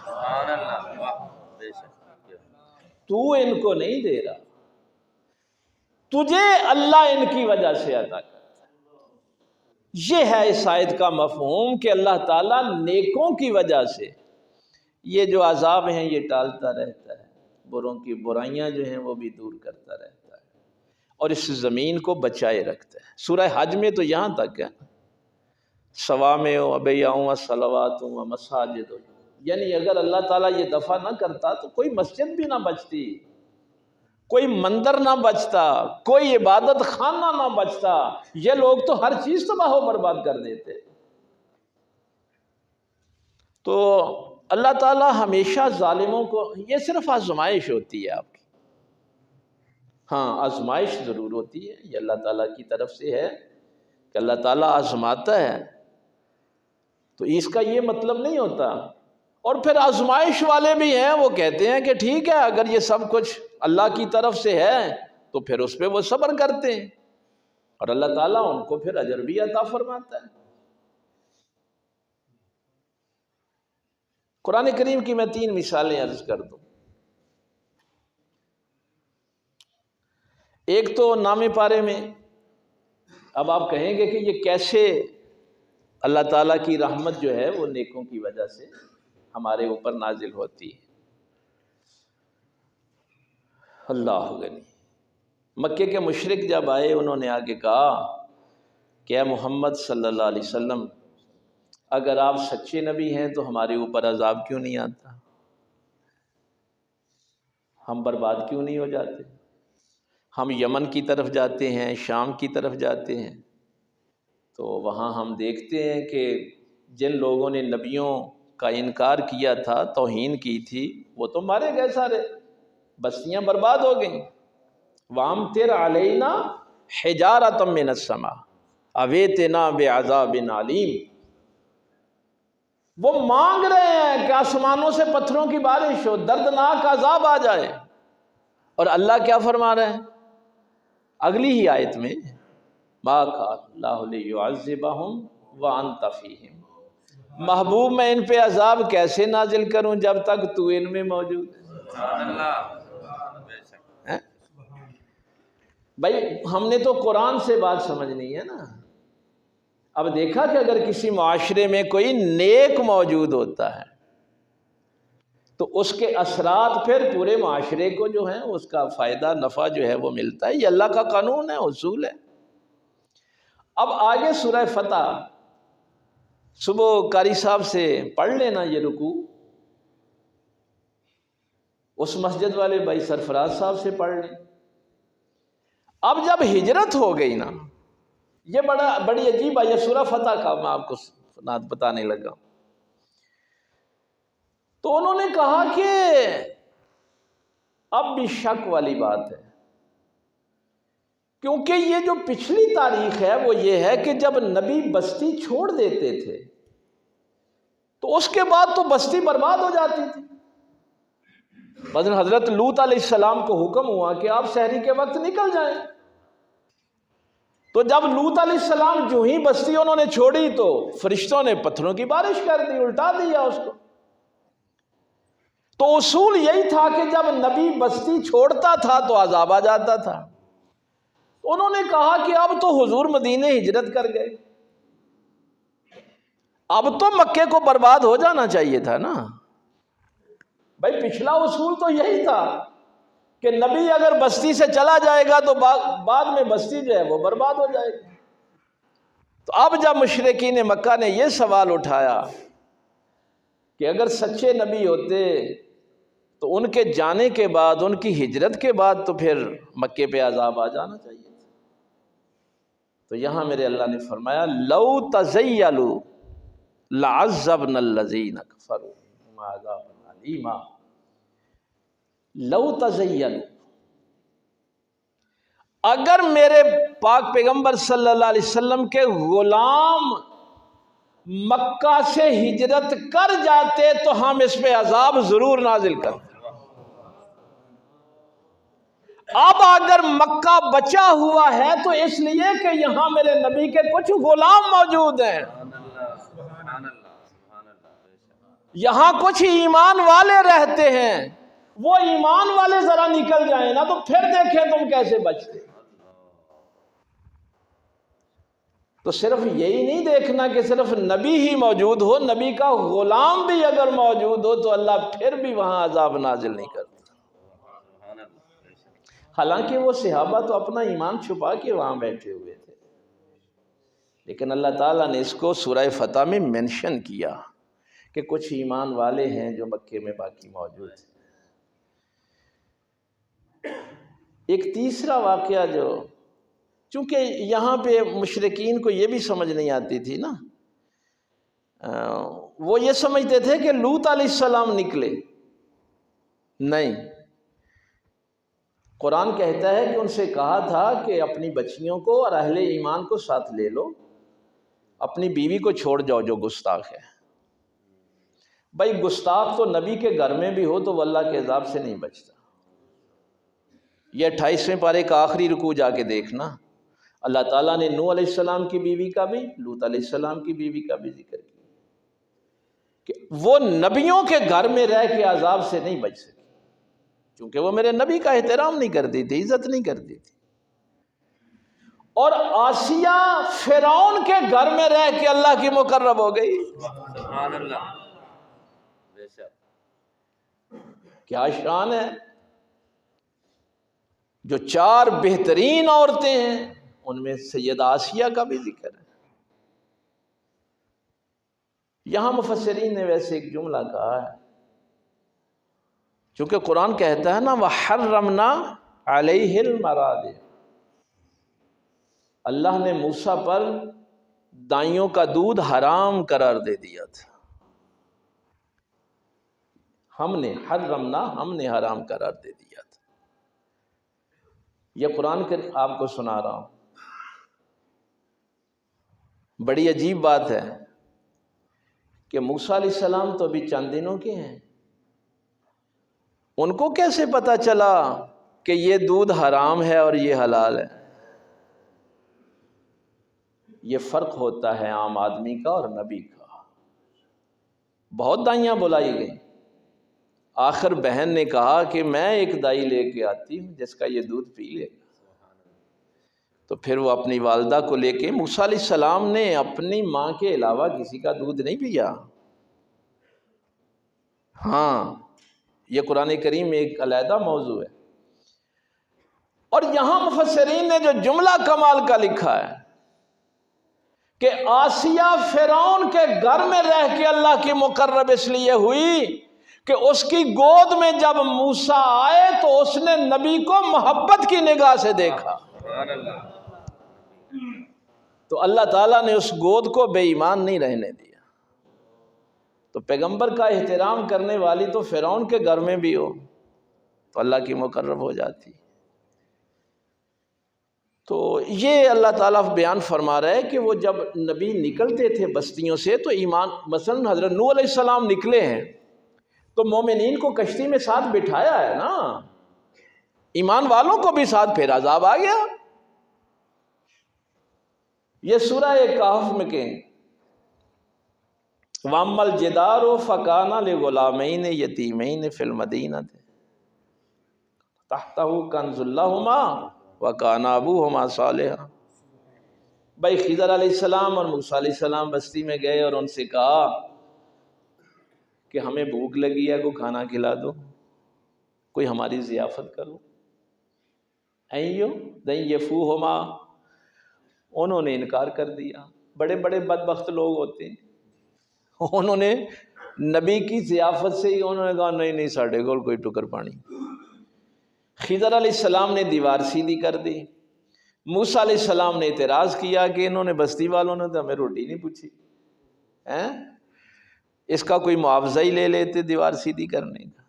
تو ان کو نہیں دے رہا، تجھے اللہ ان کی وجہ سے عطا کرتا ہے۔ یہ ہے اس آیت کا مفہوم کہ اللہ تعالیٰ نیکوں کی وجہ سے یہ جو عذاب ہیں یہ ٹالتا رہتا ہے، بروں کی برائیاں جو ہیں وہ بھی دور کرتا رہتا ہے اور اس زمین کو بچائے رکھتا ہے۔ سورہ حج میں تو یہاں تک ہے صوامع و بیع و صلوات و مساجد، یعنی اگر اللہ تعالیٰ یہ دفع نہ کرتا تو کوئی مسجد بھی نہ بچتی، کوئی مندر نہ بچتا، کوئی عبادت خانہ نہ بچتا، یہ لوگ تو ہر چیز تباہ و برباد کر دیتے۔ تو اللہ تعالیٰ ہمیشہ ظالموں کو، یہ صرف آزمائش ہوتی ہے آپ کی، ہاں آزمائش ضرور ہوتی ہے، یہ اللہ تعالیٰ کی طرف سے ہے کہ اللہ تعالیٰ آزماتا ہے، تو اس کا یہ مطلب نہیں ہوتا۔ اور پھر آزمائش والے بھی ہیں، وہ کہتے ہیں کہ ٹھیک ہے اگر یہ سب کچھ اللہ کی طرف سے ہے تو پھر اس پہ وہ صبر کرتے ہیں، اور اللہ تعالیٰ ان کو پھر اجر بھی عطا فرماتا ہے۔ قرآن کریم کی میں 3 مثالیں عرض کر دوں۔ ایک تو نام پارے میں، اب آپ کہیں گے کہ یہ کیسے اللہ تعالیٰ کی رحمت جو ہے وہ نیکوں کی وجہ سے ہمارے اوپر نازل ہوتی ہے۔ اللہ غنی، مکے کے مشرک جب آئے انہوں نے آگے کہا کہ اے محمد صلی اللہ علیہ وسلم، اگر آپ سچے نبی ہیں تو ہمارے اوپر عذاب کیوں نہیں آتا، ہم برباد کیوں نہیں ہو جاتے؟ ہم یمن کی طرف جاتے ہیں، شام کی طرف جاتے ہیں، تو وہاں ہم دیکھتے ہیں کہ جن لوگوں نے نبیوں کا انکار کیا تھا، توہین کی تھی، وہ تو مارے گئے سارے، بستیاں برباد ہو گئیں۔ وَأَمْطِرْ عَلَيْنَا حِجَارَةً مِّنَ السَّمَاءِ أَوِئْتِنَا بِعَذَابٍ عَلِيمٍ، وہ مانگ رہے ہیں کہ آسمانوں سے پتھروں کی بارش ہو، دردناک عذاب آ جائے، اور اللہ کیا فرما رہے ہیں اگلی ہی آیت میں، مَا كَانَ اللَّهُ لِيُعَذِّبَهُمْ وَأَنْتَ فِيهِمْ، محبوب میں ان پہ عذاب کیسے نازل کروں جب تک تو ان میں موجود ہے؟ بھائی ہم نے تو قرآن سے بات سمجھنی ہے نا۔ اب دیکھا کہ اگر کسی معاشرے میں کوئی نیک موجود ہوتا ہے تو اس کے اثرات پھر پورے معاشرے کو جو ہیں اس کا فائدہ نفع جو ہے وہ ملتا ہے، یہ اللہ کا قانون ہے، اصول ہے۔ اب آگے سورہ فتح، صبح قاری صاحب سے پڑھ لینا یہ رکوع، اس مسجد والے بھائی سرفراز صاحب سے پڑھ لیں۔ اب جب ہجرت ہو گئی نا، یہ بڑی عجیب ہے، یہ سورہ فتح کا میں آپ کو بتانے لگا، تو انہوں نے کہا کہ اب بھی شک والی بات ہے، کیونکہ یہ جو پچھلی تاریخ ہے وہ یہ ہے کہ جب نبی بستی چھوڑ دیتے تھے تو اس کے بعد تو بستی برباد ہو جاتی تھی۔ مثلا حضرت لوط علیہ السلام کو حکم ہوا کہ آپ سحری کے وقت نکل جائیں، تو جب لوط علیہ السلام جو ہی بستی انہوں نے چھوڑی تو فرشتوں نے پتھروں کی بارش کر دی، الٹا دیا اس کو۔ تو اصول یہی تھا کہ جب نبی بستی چھوڑتا تھا تو عذاب آ جاتا تھا۔ انہوں نے کہا کہ اب تو حضور مدینے ہجرت کر گئے، اب تو مکے کو برباد ہو جانا چاہیے تھا نا۔ بھائی پچھلا اصول تو یہی تھا کہ نبی اگر بستی سے چلا جائے گا تو بعد میں بستی جو ہے وہ برباد ہو جائے گی۔ تو اب جب مشرکین مکہ نے یہ سوال اٹھایا کہ اگر سچے نبی ہوتے تو ان کے جانے کے بعد، ان کی ہجرت کے بعد تو پھر مکے پہ عذاب آ جانا چاہیے تھا، تو یہاں میرے اللہ نے فرمایا لو تزیلوا لعذبنا الذین کفروا عذابا علیما۔ لو تزیلوا، اگر میرے پاک پیغمبر صلی اللہ علیہ وسلم کے غلام مکہ سے ہجرت کر جاتے تو ہم اس پہ عذاب ضرور نازل کرتے۔ اب اگر مکہ بچا ہوا ہے تو اس لیے کہ یہاں میرے نبی کے کچھ غلام موجود ہیں، یہاں کچھ ایمان والے رہتے ہیں، وہ ایمان والے ذرا نکل جائیں نا تو پھر دیکھیں تم کیسے بچتے۔ تو صرف یہی نہیں دیکھنا کہ صرف نبی ہی موجود ہو، نبی کا غلام بھی اگر موجود ہو تو اللہ پھر بھی وہاں عذاب نازل نہیں کرتا۔ حالانکہ وہ صحابہ تو اپنا ایمان چھپا کے وہاں بیٹھے ہوئے تھے، لیکن اللہ تعالیٰ نے اس کو سورہ فتح میں منشن کیا کہ کچھ ایمان والے ہیں جو مکے میں باقی موجود ہیں۔ ایک تیسرا واقعہ جو، چونکہ یہاں پہ مشرکین کو یہ بھی سمجھ نہیں آتی تھی نا، وہ یہ سمجھتے تھے کہ لوط علیہ السلام نکلے، نہیں، قرآن کہتا ہے کہ ان سے کہا تھا کہ اپنی بچیوں کو اور اہل ایمان کو ساتھ لے لو، اپنی بیوی کو چھوڑ جاؤ جو گستاخ ہے۔ بھائی گستاخ تو نبی کے گھر میں بھی ہو تو وہ اللہ کے عذاب سے نہیں بچتا۔ یہ 28ویں پارے کا آخری رکوع جا کے دیکھنا، اللہ تعالیٰ نے نوح علیہ السلام کی بیوی کا بھی، لوط علیہ السلام کی بیوی کا بھی ذکر کیا کہ وہ نبیوں کے گھر میں رہ کے عذاب سے نہیں بچ سکی، چونکہ وہ میرے نبی کا احترام نہیں کرتی تھی، عزت نہیں کرتی تھی۔ اور آسیہ فرعون کے گھر میں رہ کے اللہ کی مقرب ہو گئی، سبحان اللہ، بے شک، کیا شان ہے۔ جو 4 بہترین عورتیں ہیں ان میں سیدہ آسیہ کا بھی ذکر ہے۔ یہاں مفسرین نے ویسے ایک جملہ کہا ہے، چونکہ قرآن کہتا ہے نا وَحَرَّمْنَا عَلَيْهِ الْمَرَاضِعَ، اللہ نے موسیٰ پر دائیوں کا دودھ حرام قرار دے دیا تھا، ہم نے حرام قرار دے دیا تھا۔ یہ قرآن کے آپ کو سنا رہا ہوں، بڑی عجیب بات ہے کہ موسیٰ علیہ السلام تو ابھی چند دنوں کے ہیں، ان کو کیسے پتا چلا کہ یہ دودھ حرام ہے اور یہ حلال ہے؟ یہ فرق ہوتا ہے عام آدمی کا اور نبی کا۔ بہت دائیاں بلائی گئیں، آخر بہن نے کہا کہ میں ایک دائی لے کے آتی ہوں جس کا یہ دودھ پی لے گا، تو پھر وہ اپنی والدہ کو لے کے، موسیٰ علیہ السلام نے اپنی ماں کے علاوہ کسی کا دودھ نہیں پیا۔ ہاں، یہ قرآن کریم میں ایک علیحدہ موضوع ہے۔ اور یہاں مفسرین نے جو جملہ کمال کا لکھا ہے کہ آسیہ فرعون کے گھر میں رہ کے اللہ کی مقرب اس لیے ہوئی کہ اس کی گود میں جب موسیٰ آئے تو اس نے نبی کو محبت کی نگاہ سے دیکھا، تو اللہ تعالیٰ نے اس گود کو بے ایمان نہیں رہنے دیا۔ تو پیغمبر کا احترام کرنے والی تو فرعون کے گھر میں بھی ہو تو اللہ کی مقرب ہو جاتی۔ تو یہ اللہ تعالیٰ بیان فرما رہا ہے کہ وہ جب نبی نکلتے تھے بستیوں سے تو ایمان، مثلا حضرت نوح علیہ السلام نکلے ہیں تو مومنین کو کشتی میں ساتھ بٹھایا ہے نا، ایمان والوں کو بھی ساتھ، پھر عذاب آ گیا۔ یہ سورہ کہف میں کہ وَأَمَّا الْجِدَارُ فَكَانَ لِغُلَامَيْنِ يَتِيمَيْنِ فِي الْمَدِينَةِ تَحْتَهُ كَنْزٌ لَهُمَا وَكَانَ أَبُوهُمَا صَالِحًا۔ بھائی خضر علیہ السلام اور موسیٰ علیہ السلام بستی میں گئے اور ان سے کہا کہ ہمیں بھوک لگی ہے، کوئی کھانا کھلا دو، کوئی ہماری ضیافت کرو۔ ایو دَن یفوہما، انہوں نے انکار کر دیا۔ بڑے بڑے بدبخت لوگ ہوتے ہیں، انہوں نے نبی کی ضیافت سے ہی انہوں نے کہا نہیں نہیں ساڑھے گول کوئی ٹکر پانی۔ خضر علیہ السلام نے دیوار سیدھی کر دی، موسیٰ علیہ السلام نے اعتراض کیا کہ انہوں نے بستی والوں نے تو ہمیں روٹی نہیں پوچھی، اس کا کوئی معاوضہ ہی لے لیتے دیوار سیدھی کرنے کا۔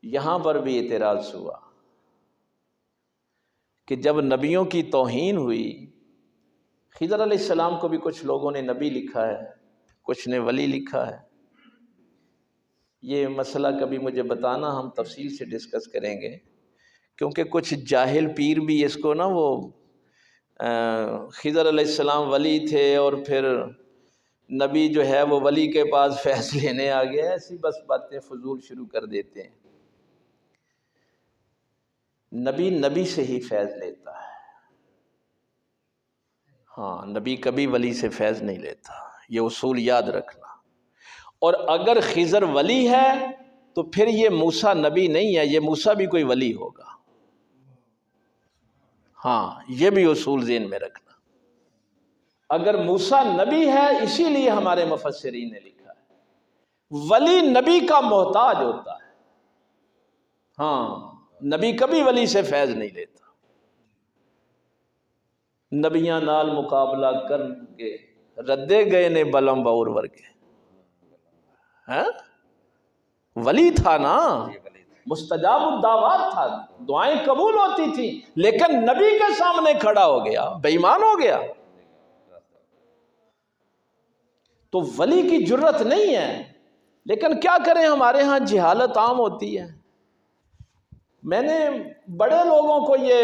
یہاں پر بھی اعتراض ہوا کہ جب نبیوں کی توہین ہوئی، خضر علیہ السلام کو بھی کچھ لوگوں نے نبی لکھا ہے، کچھ نے ولی لکھا ہے۔ یہ مسئلہ کبھی مجھے بتانا، ہم تفصیل سے ڈسکس کریں گے، کیونکہ کچھ جاہل پیر بھی اس کو نا، وہ خضر علیہ السلام ولی تھے اور پھر نبی جو ہے وہ ولی کے پاس فیض لینے آ گیا، ایسی بس باتیں فضول شروع کر دیتے ہیں۔ نبی سے ہی فیض لیتا ہے، ہاں، نبی کبھی ولی سے فیض نہیں لیتا، یہ اصول یاد رکھنا۔ اور اگر خضر ولی ہے تو پھر یہ موسیٰ نبی نہیں ہے، یہ موسیٰ بھی کوئی ولی ہوگا، ہاں، یہ بھی اصول ذہن میں رکھنا۔ اگر موسیٰ نبی ہے، اسی لیے ہمارے مفسرین نے لکھا ہے ولی نبی کا محتاج ہوتا ہے، ہاں، نبی کبھی ولی سے فیض نہیں لیتا. نبیاں نال مقابلہ کر کے ردے گئے نے بلم باور ورگے. ہاں ولی تھا نا، مستجاب الدعوات تھا، دعائیں قبول ہوتی تھی، لیکن نبی کے سامنے کھڑا ہو گیا بے ایمان ہو گیا. تو ولی کی جرت نہیں ہے. لیکن کیا کریں، ہمارے ہاں جہالت عام ہوتی ہے. میں نے بڑے لوگوں کو یہ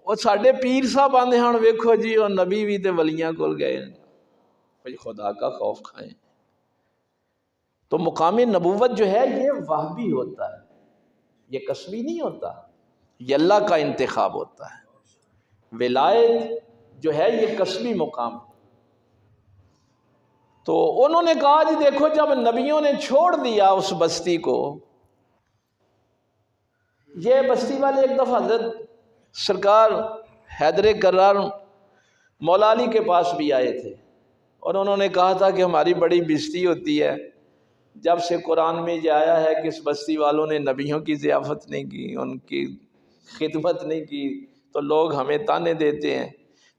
وہ ساڈے پیر صاحب آندے ہن ویکھو جی وہ نبی بھی تے ولیاں کول گئے بھئی خدا کا خوف کھائیں. تو مقام نبوت جو ہے یہ وہبی ہوتا ہے، یہ کسبی نہیں ہوتا، یہ اللہ کا انتخاب ہوتا ہے. ولایت جو ہے یہ کسبی مقام. تو انہوں نے کہا جی دیکھو جب نبیوں نے چھوڑ دیا اس بستی کو، یہ بستی والے ایک دفعہ حضرت سرکار حیدر کرار مولا علی کے پاس بھی آئے تھے، اور انہوں نے کہا تھا کہ ہماری بڑی بےزتی ہوتی ہے، جب سے قرآن میں یہ آیا ہے کہ اس بستی والوں نے نبیوں کی ضیافت نہیں کی، ان کی خدمت نہیں کی، تو لوگ ہمیں تانے دیتے ہیں.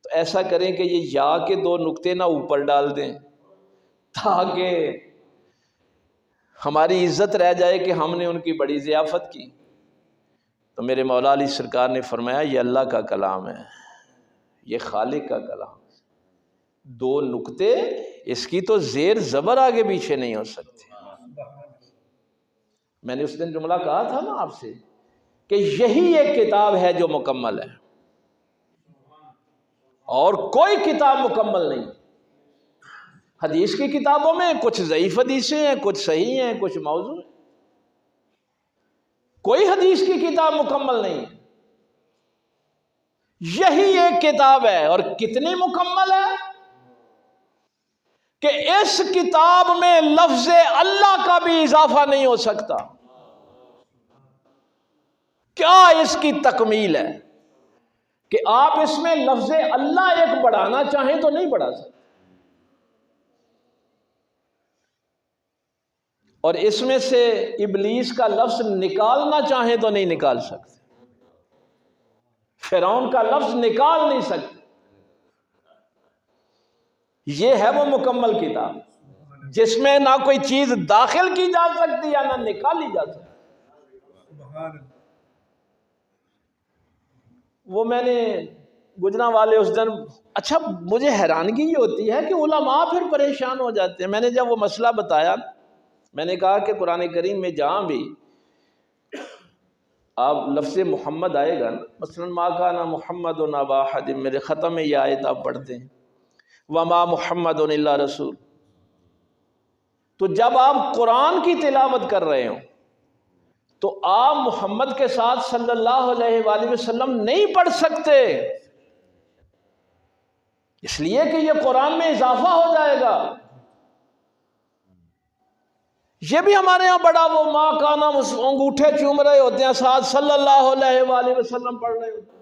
تو ایسا کریں کہ یہ یا کے 2 نقطے نہ اوپر ڈال دیں تاکہ ہماری عزت رہ جائے کہ ہم نے ان کی بڑی ضیافت کی. تو میرے مولا علی سرکار نے فرمایا یہ اللہ کا کلام ہے، یہ خالق کا کلام. 2 نقطے اس کی تو زیر زبر آگے پیچھے نہیں ہو سکتے. میں نے اس دن جملہ کہا تھا نا آپ سے کہ یہی ایک کتاب ہے جو مکمل ہے، اور کوئی کتاب مکمل نہیں. حدیث کی کتابوں میں کچھ ضعیف حدیثیں ہیں، کچھ صحیح ہیں، کچھ موضوع ہیں. کوئی حدیث کی کتاب مکمل نہیں ہے. یہی ایک کتاب ہے، اور کتنی مکمل ہے کہ اس کتاب میں لفظ اللہ کا بھی اضافہ نہیں ہو سکتا. کیا اس کی تکمیل ہے کہ آپ اس میں لفظ اللہ ایک بڑھانا چاہیں تو نہیں بڑھا سکتے، اور اس میں سے ابلیس کا لفظ نکالنا چاہیں تو نہیں نکال سکتے، فرعون کا لفظ نکال نہیں سکتے. یہ ہے وہ مکمل کتاب جس میں نہ کوئی چیز داخل کی جا سکتی یا نہ نکالی جا سکتی. وہ میں نے گجرا والے اس دن، اچھا مجھے حیرانگی یہ ہوتی ہے کہ علماء پھر پریشان ہو جاتے ہیں. میں نے جب وہ مسئلہ بتایا، میں نے کہا کہ قرآن کریم میں جہاں بھی آپ لفظ محمد آئے گا نا، مثلا ما کان محمد ابا احد، میرے ختم میں یہ آیت آپ پڑھتے ہیں وما محمد الا رسول. تو جب آپ قرآن کی تلاوت کر رہے ہوں تو آپ محمد کے ساتھ صلی اللہ علیہ وآلہ وسلم نہیں پڑھ سکتے، اس لیے کہ یہ قرآن میں اضافہ ہو جائے گا. یہ بھی ہمارے ہاں بڑا وہ ماں کانا انگوٹھے چوم رہے ہوتے ہیں، ساتھ صلی اللہ علیہ وآلہ وسلم پڑھ رہے ہوتے ہیں.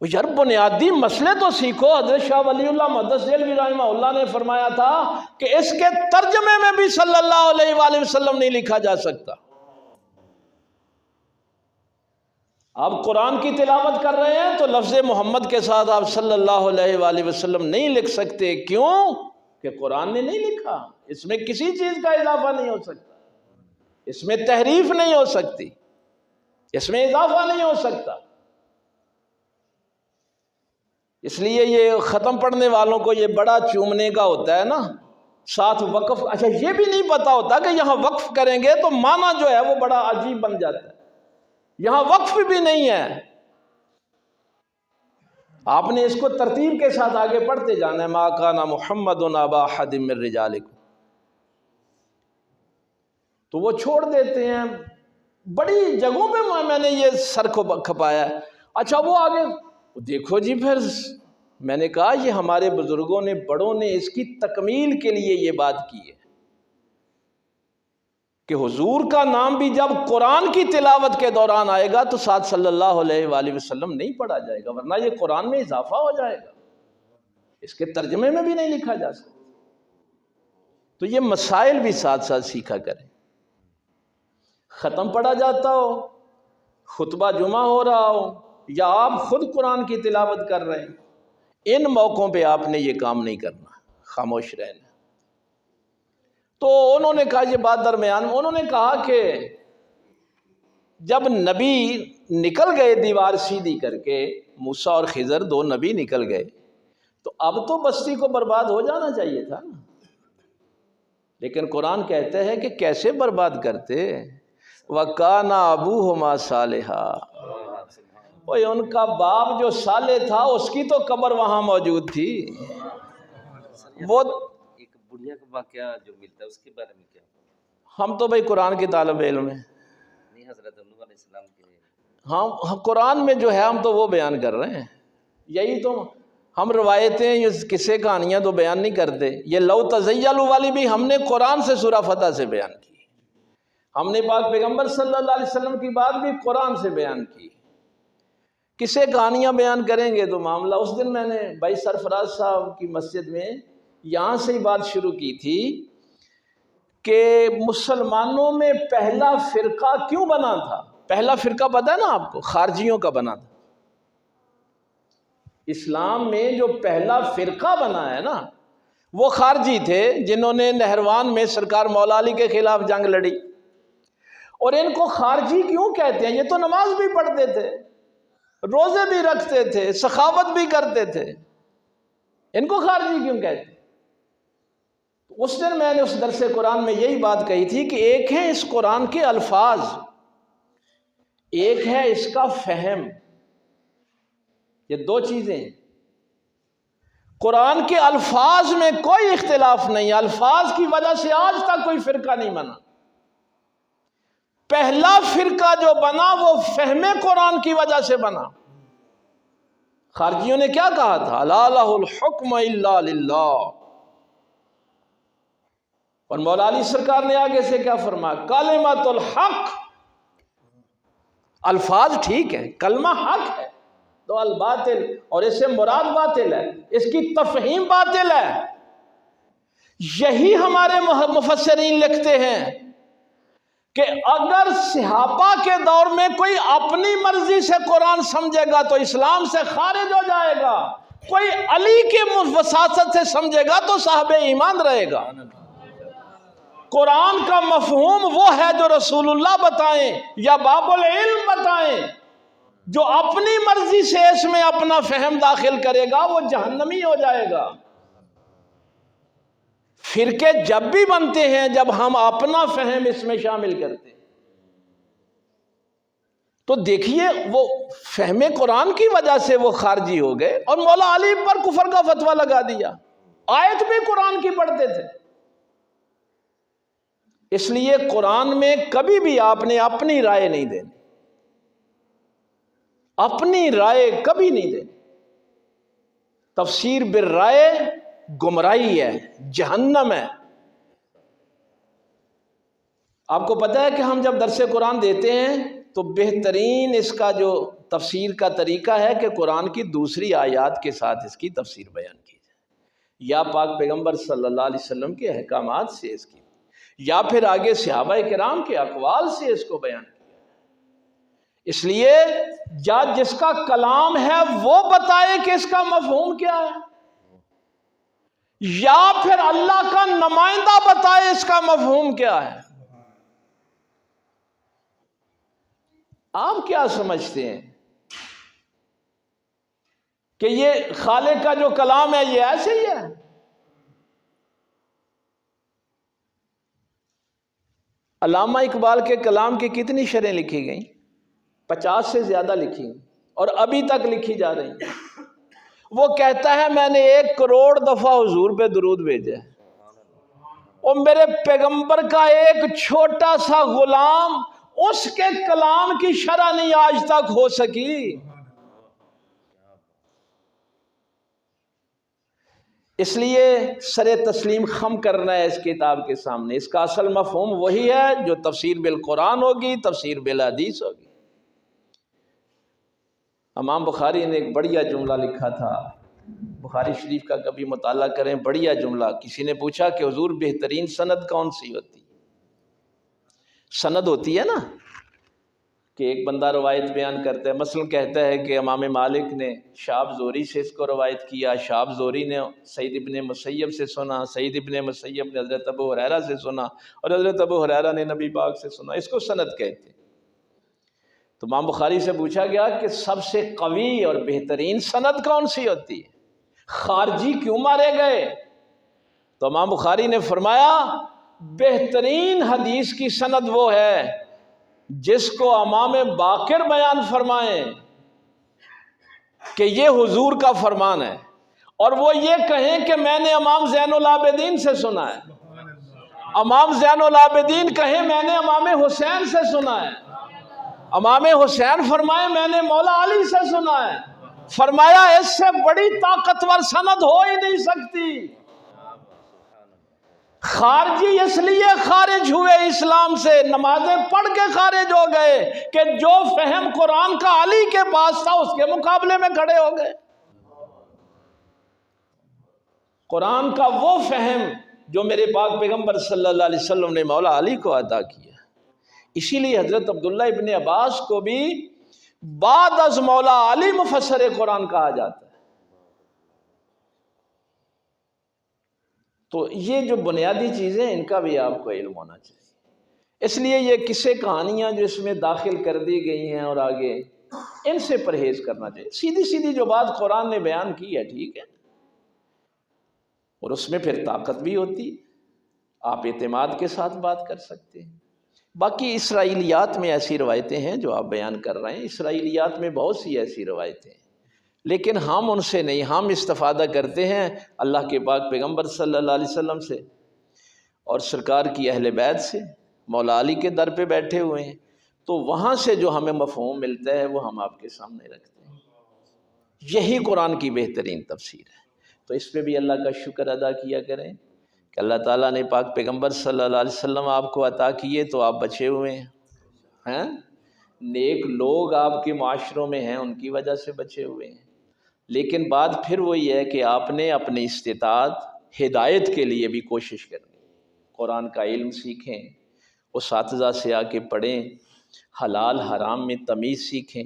یار بنیادی مسئلے تو سیکھو. حضرت شاہ ولی اللہ محدث دہلوی رحمہ اللہ نے فرمایا تھا کہ اس کے ترجمے میں بھی صلی اللہ علیہ وآلہ وسلم نہیں لکھا جا سکتا. آپ قرآن کی تلاوت کر رہے ہیں تو لفظ محمد کے ساتھ آپ صلی اللہ علیہ وآلہ وسلم نہیں لکھ سکتے. کیوں؟ کہ قرآن نے نہیں لکھا. اس میں کسی چیز کا اضافہ نہیں ہو سکتا، اس میں تحریف نہیں ہو سکتی، اس میں اضافہ نہیں ہو سکتا. اس لیے یہ ختم پڑھنے والوں کو یہ بڑا چومنے کا ہوتا ہے نا، ساتھ وقف. اچھا یہ بھی نہیں پتا ہوتا کہ یہاں وقف کریں گے تو معنی جو ہے وہ بڑا عجیب بن جاتا ہے. یہاں وقف بھی نہیں ہے، آپ نے اس کو ترتیب کے ساتھ آگے پڑھتے جانا ہے. ما کان محمد ابا احد من رجالکم. تو وہ چھوڑ دیتے ہیں. بڑی جگہوں پہ میں نے یہ سر کو کھپایا ہے. اچھا وہ آگے دیکھو جی، پھر میں نے کہا یہ ہمارے بزرگوں نے، بڑوں نے اس کی تکمیل کے لیے یہ بات کی ہے کہ حضور کا نام بھی جب قرآن کی تلاوت کے دوران آئے گا تو ساتھ صلی اللہ علیہ وآلہ وسلم نہیں پڑھا جائے گا، ورنہ یہ قرآن میں اضافہ ہو جائے گا، اس کے ترجمے میں بھی نہیں لکھا جا سکتا. تو یہ مسائل بھی ساتھ ساتھ سیکھا کریں. ختم پڑھا جاتا ہو، خطبہ جمعہ ہو رہا ہو، یا آپ خود قرآن کی تلاوت کر رہے ہیں، ان موقعوں پہ آپ نے یہ کام نہیں کرنا، خاموش رہنا۔ تو انہوں نے کہا یہ بات درمیان میں، انہوں نے کہا کہ جب نبی نکل گئے دیوار سیدھی کر کے، موسیٰ اور خضر دو نبی نکل گئے، تو اب تو بستی کو برباد ہو جانا چاہیے تھا نا۔ لیکن قرآن کہتے ہیں کہ کیسے برباد کرتے، وَكَانَ أَبُوهُمَا صَالِحًا، وہ ان کا باپ جو صالح تھا اس کی تو قبر وہاں موجود تھی۔ وہ ایک بڑھیا کا واقعہ جو ملتا ہے اس کے بارے میں کیا؟ ہم تو بھائی قرآن کے طالب علم ہیں، نہیں حضرت نوح علیہ السلام کے؟ ہاں قرآن میں جو ہے ہم تو وہ بیان کر رہے ہیں، یہی تو ہم روایتیں، یہ قصے کہانیاں تو بیان نہیں کرتے۔ یہ لو تزیلوا والی بھی ہم نے قرآن سے سورہ فتح سے بیان کی، ہم نے پاک پیغمبر صلی اللہ علیہ وسلم کی بات بھی قرآن سے بیان کی۔ قصے کہانیاں بیان کریں گے تو معاملہ، اس دن میں نے بھائی سرفراز صاحب کی مسجد میں یہاں سے ہی بات شروع کی تھی کہ مسلمانوں میں پہلا فرقہ کیوں بنا تھا؟ پہلا فرقہ پتہ ہے نا آپ کو؟ خارجیوں کا بنا تھا۔ اسلام میں جو پہلا فرقہ بنا ہے نا وہ خارجی تھے، جنہوں نے نہروان میں سرکار مولا علی کے خلاف جنگ لڑی۔ اور ان کو خارجی کیوں کہتے ہیں؟ یہ تو نماز بھی پڑھتے تھے، روزے بھی رکھتے تھے، سخاوت بھی کرتے تھے، ان کو خارجی کیوں کہتے ہیں؟ اس دن میں نے اس درس قرآن میں یہی بات کہی تھی کہ ایک ہے اس قرآن کے الفاظ، ایک ہے اس کا فہم، یہ دو چیزیں ہیں۔ قرآن کے الفاظ میں کوئی اختلاف نہیں، الفاظ کی وجہ سے آج تک کوئی فرقہ نہیں بنا۔ پہلا فرقہ جو بنا وہ فہم قرآن کی وجہ سے بنا۔ خارجیوں نے کیا کہا تھا؟ لا لہ الحکم الا للہ، اور مولا علی سرکار نے آگے سے کیا فرمایا؟ کلمۃ الحق، الفاظ ٹھیک ہے، کلمہ حق ہے، تو الباطل، اور اس سے مراد باطل ہے، اس کی تفہیم باطل ہے۔ یہی ہمارے مفسرین لکھتے ہیں کہ اگر صحابہ کے دور میں کوئی اپنی مرضی سے قرآن سمجھے گا تو اسلام سے خارج ہو جائے گا، کوئی علی کے وساطت سے سمجھے گا تو صاحب ایمان رہے گا۔ قرآن کا مفہوم وہ ہے جو رسول اللہ بتائیں یا باب العلم بتائیں، جو اپنی مرضی سے اس میں اپنا فہم داخل کرے گا وہ جہنمی ہو جائے گا۔ فرقے جب بھی بنتے ہیں جب ہم اپنا فہم اس میں شامل کرتے ہیں، تو دیکھیے وہ فہم قرآن کی وجہ سے وہ خارجی ہو گئے اور مولا علی پر کفر کا فتویٰ لگا دیا، آیت بھی قرآن کی پڑھتے تھے۔ اس لیے قرآن میں کبھی بھی آپ نے اپنی رائے نہیں دینی، اپنی رائے کبھی نہیں دینی۔ تفسیر بالرائے گمراہی ہے، جہنم ہے۔ آپ کو پتہ ہے کہ ہم جب درس قرآن دیتے ہیں تو بہترین اس کا جو تفسیر کا طریقہ ہے کہ قرآن کی دوسری آیات کے ساتھ اس کی تفسیر بیان کی جائے، یا پاک پیغمبر صلی اللہ علیہ وسلم کے احکامات سے اس کی، یا پھر آگے صحابہ کرام کے اقوال سے اس کو بیان کیا۔ اس لیے جس کا کلام ہے وہ بتائے کہ اس کا مفہوم کیا ہے، یا پھر اللہ کا نمائندہ بتائے اس کا مفہوم کیا ہے۔ آپ کیا سمجھتے ہیں کہ یہ خالق کا جو کلام ہے یہ ایسے ہی ہے؟ علامہ اقبال کے کلام کی کتنی شرحیں لکھی گئیں؟ 50 سے زیادہ لکھی گئیں اور ابھی تک لکھی جا رہی ہیں۔ وہ کہتا ہے میں نے 1 کروڑ دفعہ حضور پہ درود بھیجا ہے، اور میرے پیغمبر کا ایک چھوٹا سا غلام اس کے کلام کی شرح نہیں آج تک ہو سکی۔ اس لیے سر تسلیم خم کرنا ہے اس کتاب کے سامنے۔ اس کا اصل مفہوم وہی ہے جو تفسیر بالقرآن ہوگی، تفسیر بالحدیث ہوگی۔ امام بخاری نے ایک بڑھیا جملہ لکھا تھا، بخاری شریف کا کبھی مطالعہ کریں، بڑھیا جملہ۔ کسی نے پوچھا کہ حضور بہترین سند کون سی ہوتی؟ سند ہوتی ہے نا کہ ایک بندہ روایت بیان کرتا ہے، مثلا کہتا ہے کہ امام مالک نے شہاب زہری سے اس کو روایت کیا، شہاب زہری نے سعید ابن مسیب سے سنا، سعید ابن مسیب نے حضرت ابو ہریرہ سے سنا، اور حضرت ابو ہریرہ نے نبی پاک سے سنا، اس کو سند کہتے ہیں۔ تو امام بخاری سے پوچھا گیا کہ سب سے قوی اور بہترین سند کون سی ہوتی ہے؟ خارجی کیوں مارے گئے؟ تو امام بخاری نے فرمایا بہترین حدیث کی سند وہ ہے جس کو امام باقر بیان فرمائیں کہ یہ حضور کا فرمان ہے، اور وہ یہ کہیں کہ میں نے امام زین العابدین سے سنا ہے، امام زین العابدین کہیں میں نے امام حسین سے سنا ہے، امام حسین فرمائے میں نے مولا علی سے سنا ہے۔ فرمایا اس سے بڑی طاقتور سند ہو ہی نہیں سکتی۔ خارجی اس لیے خارج ہوئے اسلام سے، نمازیں پڑھ کے خارج ہو گئے کہ جو فہم قرآن کا علی کے پاس تھا اس کے مقابلے میں کھڑے ہو گئے۔ قرآن کا وہ فہم جو میرے پاک پیغمبر صلی اللہ علیہ وسلم نے مولا علی کو عطا کیا، اسی لیے حضرت عبداللہ ابن عباس کو بھی بعد از مولا علی مفسر قرآن کہا جاتا ہے۔ تو یہ جو بنیادی چیزیں ان کا بھی آپ کو علم ہونا چاہیے۔ اس لیے یہ قصے کہانیاں جو اس میں داخل کر دی گئی ہیں اور آگے، ان سے پرہیز کرنا چاہیے۔ سیدھی سیدھی جو بات قرآن نے بیان کی ہے ٹھیک ہے، اور اس میں پھر طاقت بھی ہوتی، آپ اعتماد کے ساتھ بات کر سکتے ہیں۔ باقی اسرائیلیات میں ایسی روایتیں ہیں جو آپ بیان کر رہے ہیں، اسرائیلیات میں بہت سی ایسی روایتیں ہیں، لیکن ہم ان سے نہیں، ہم استفادہ کرتے ہیں اللہ کے پاک پیغمبر صلی اللہ علیہ وسلم سے اور سرکار کی اہل بیت سے، مولا علی کے در پہ بیٹھے ہوئے ہیں، تو وہاں سے جو ہمیں مفہوم ملتا ہے وہ ہم آپ کے سامنے رکھتے ہیں۔ یہی قرآن کی بہترین تفسیر ہے۔ تو اس پہ بھی اللہ کا شکر ادا کیا کریں کہ اللہ تعالیٰ نے پاک پیغمبر صلی اللہ علیہ وسلم آپ کو عطا کیے تو آپ بچے ہوئے ہیں، نیک لوگ آپ کے معاشروں میں ہیں ان کی وجہ سے بچے ہوئے ہیں، لیکن بات پھر وہی ہے کہ آپ نے اپنی استطاعت ہدایت کے لیے بھی کوشش کرنی، قرآن کا علم سیکھیں، اساتذہ سے آ کے پڑھیں، حلال حرام میں تمیز سیکھیں۔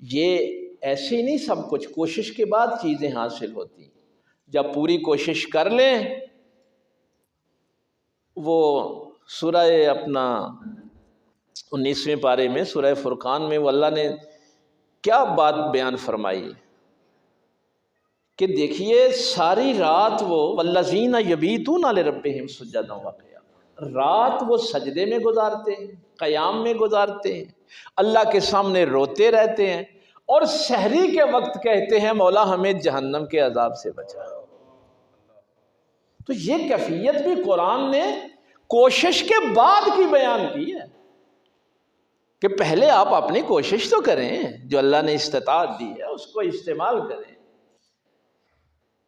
یہ ایسے نہیں سب کچھ کوشش کے بعد چیزیں حاصل ہوتی ہیں، جب پوری کوشش کر لیں۔ وہ سورہ اپنا 19ویں پارے میں سورہ فرقان میں وہ اللہ نے کیا بات بیان فرمائی کہ دیکھیے ساری رات وہ والذین یبیتون لربہم سجدا وقیاما، رات وہ سجدے میں گزارتے ہیں، قیام میں گزارتے ہیں، اللہ کے سامنے روتے رہتے ہیں، اور سحری کے وقت کہتے ہیں مولا ہمیں جہنم کے عذاب سے بچا۔ تو یہ کیفیت بھی قرآن نے کوشش کے بعد کی بیان کی ہے کہ پہلے آپ اپنی کوشش تو کریں، جو اللہ نے استطاعت دی ہے اس کو استعمال کریں،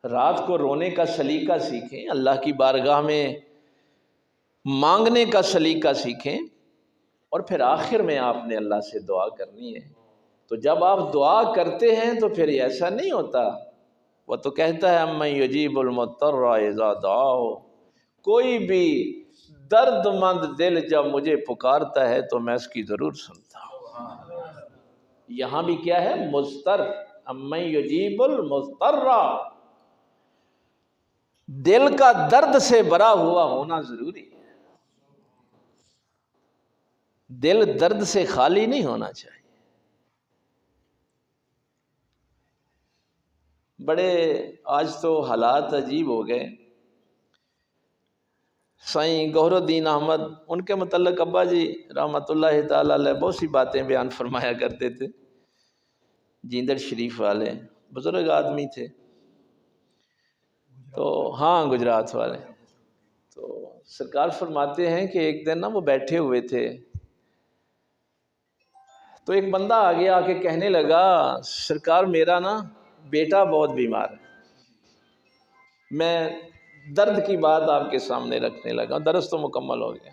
رات کو رونے کا سلیقہ سیکھیں، اللہ کی بارگاہ میں مانگنے کا سلیقہ سیکھیں، اور پھر آخر میں آپ نے اللہ سے دعا کرنی ہے۔ تو جب آپ دعا کرتے ہیں تو پھر ایسا نہیں ہوتا، وہ تو کہتا ہے امن یجیب المضطر اذا دعاہ، کوئی بھی درد مند دل جب مجھے پکارتا ہے تو میں اس کی ضرور سنتا ہوں۔ یہاں بھی کیا ہے؟ مضطر، امن یجیب المضطر، دل کا درد سے بھرا ہوا ہونا ضروری ہے، دل درد سے خالی نہیں ہونا چاہیے۔ بڑے آج تو حالات عجیب ہو گئے۔ سائیں گوہر الدین احمد، ان کے متعلق ابا جی رحمۃ اللہ تعالی علیہ بہت سی باتیں بیان فرمایا کرتے تھے، جیندر شریف والے بزرگ آدمی تھے، تو ہاں گجرات والے، تو سرکار فرماتے ہیں کہ ایک دن نا وہ بیٹھے ہوئے تھے تو ایک بندہ آگے آ کے کہنے لگا سرکار میرا نا بیٹا بہت بیمار ہے، میں درد کی بات آپ کے سامنے رکھنے لگا، درس تو مکمل ہو گیا،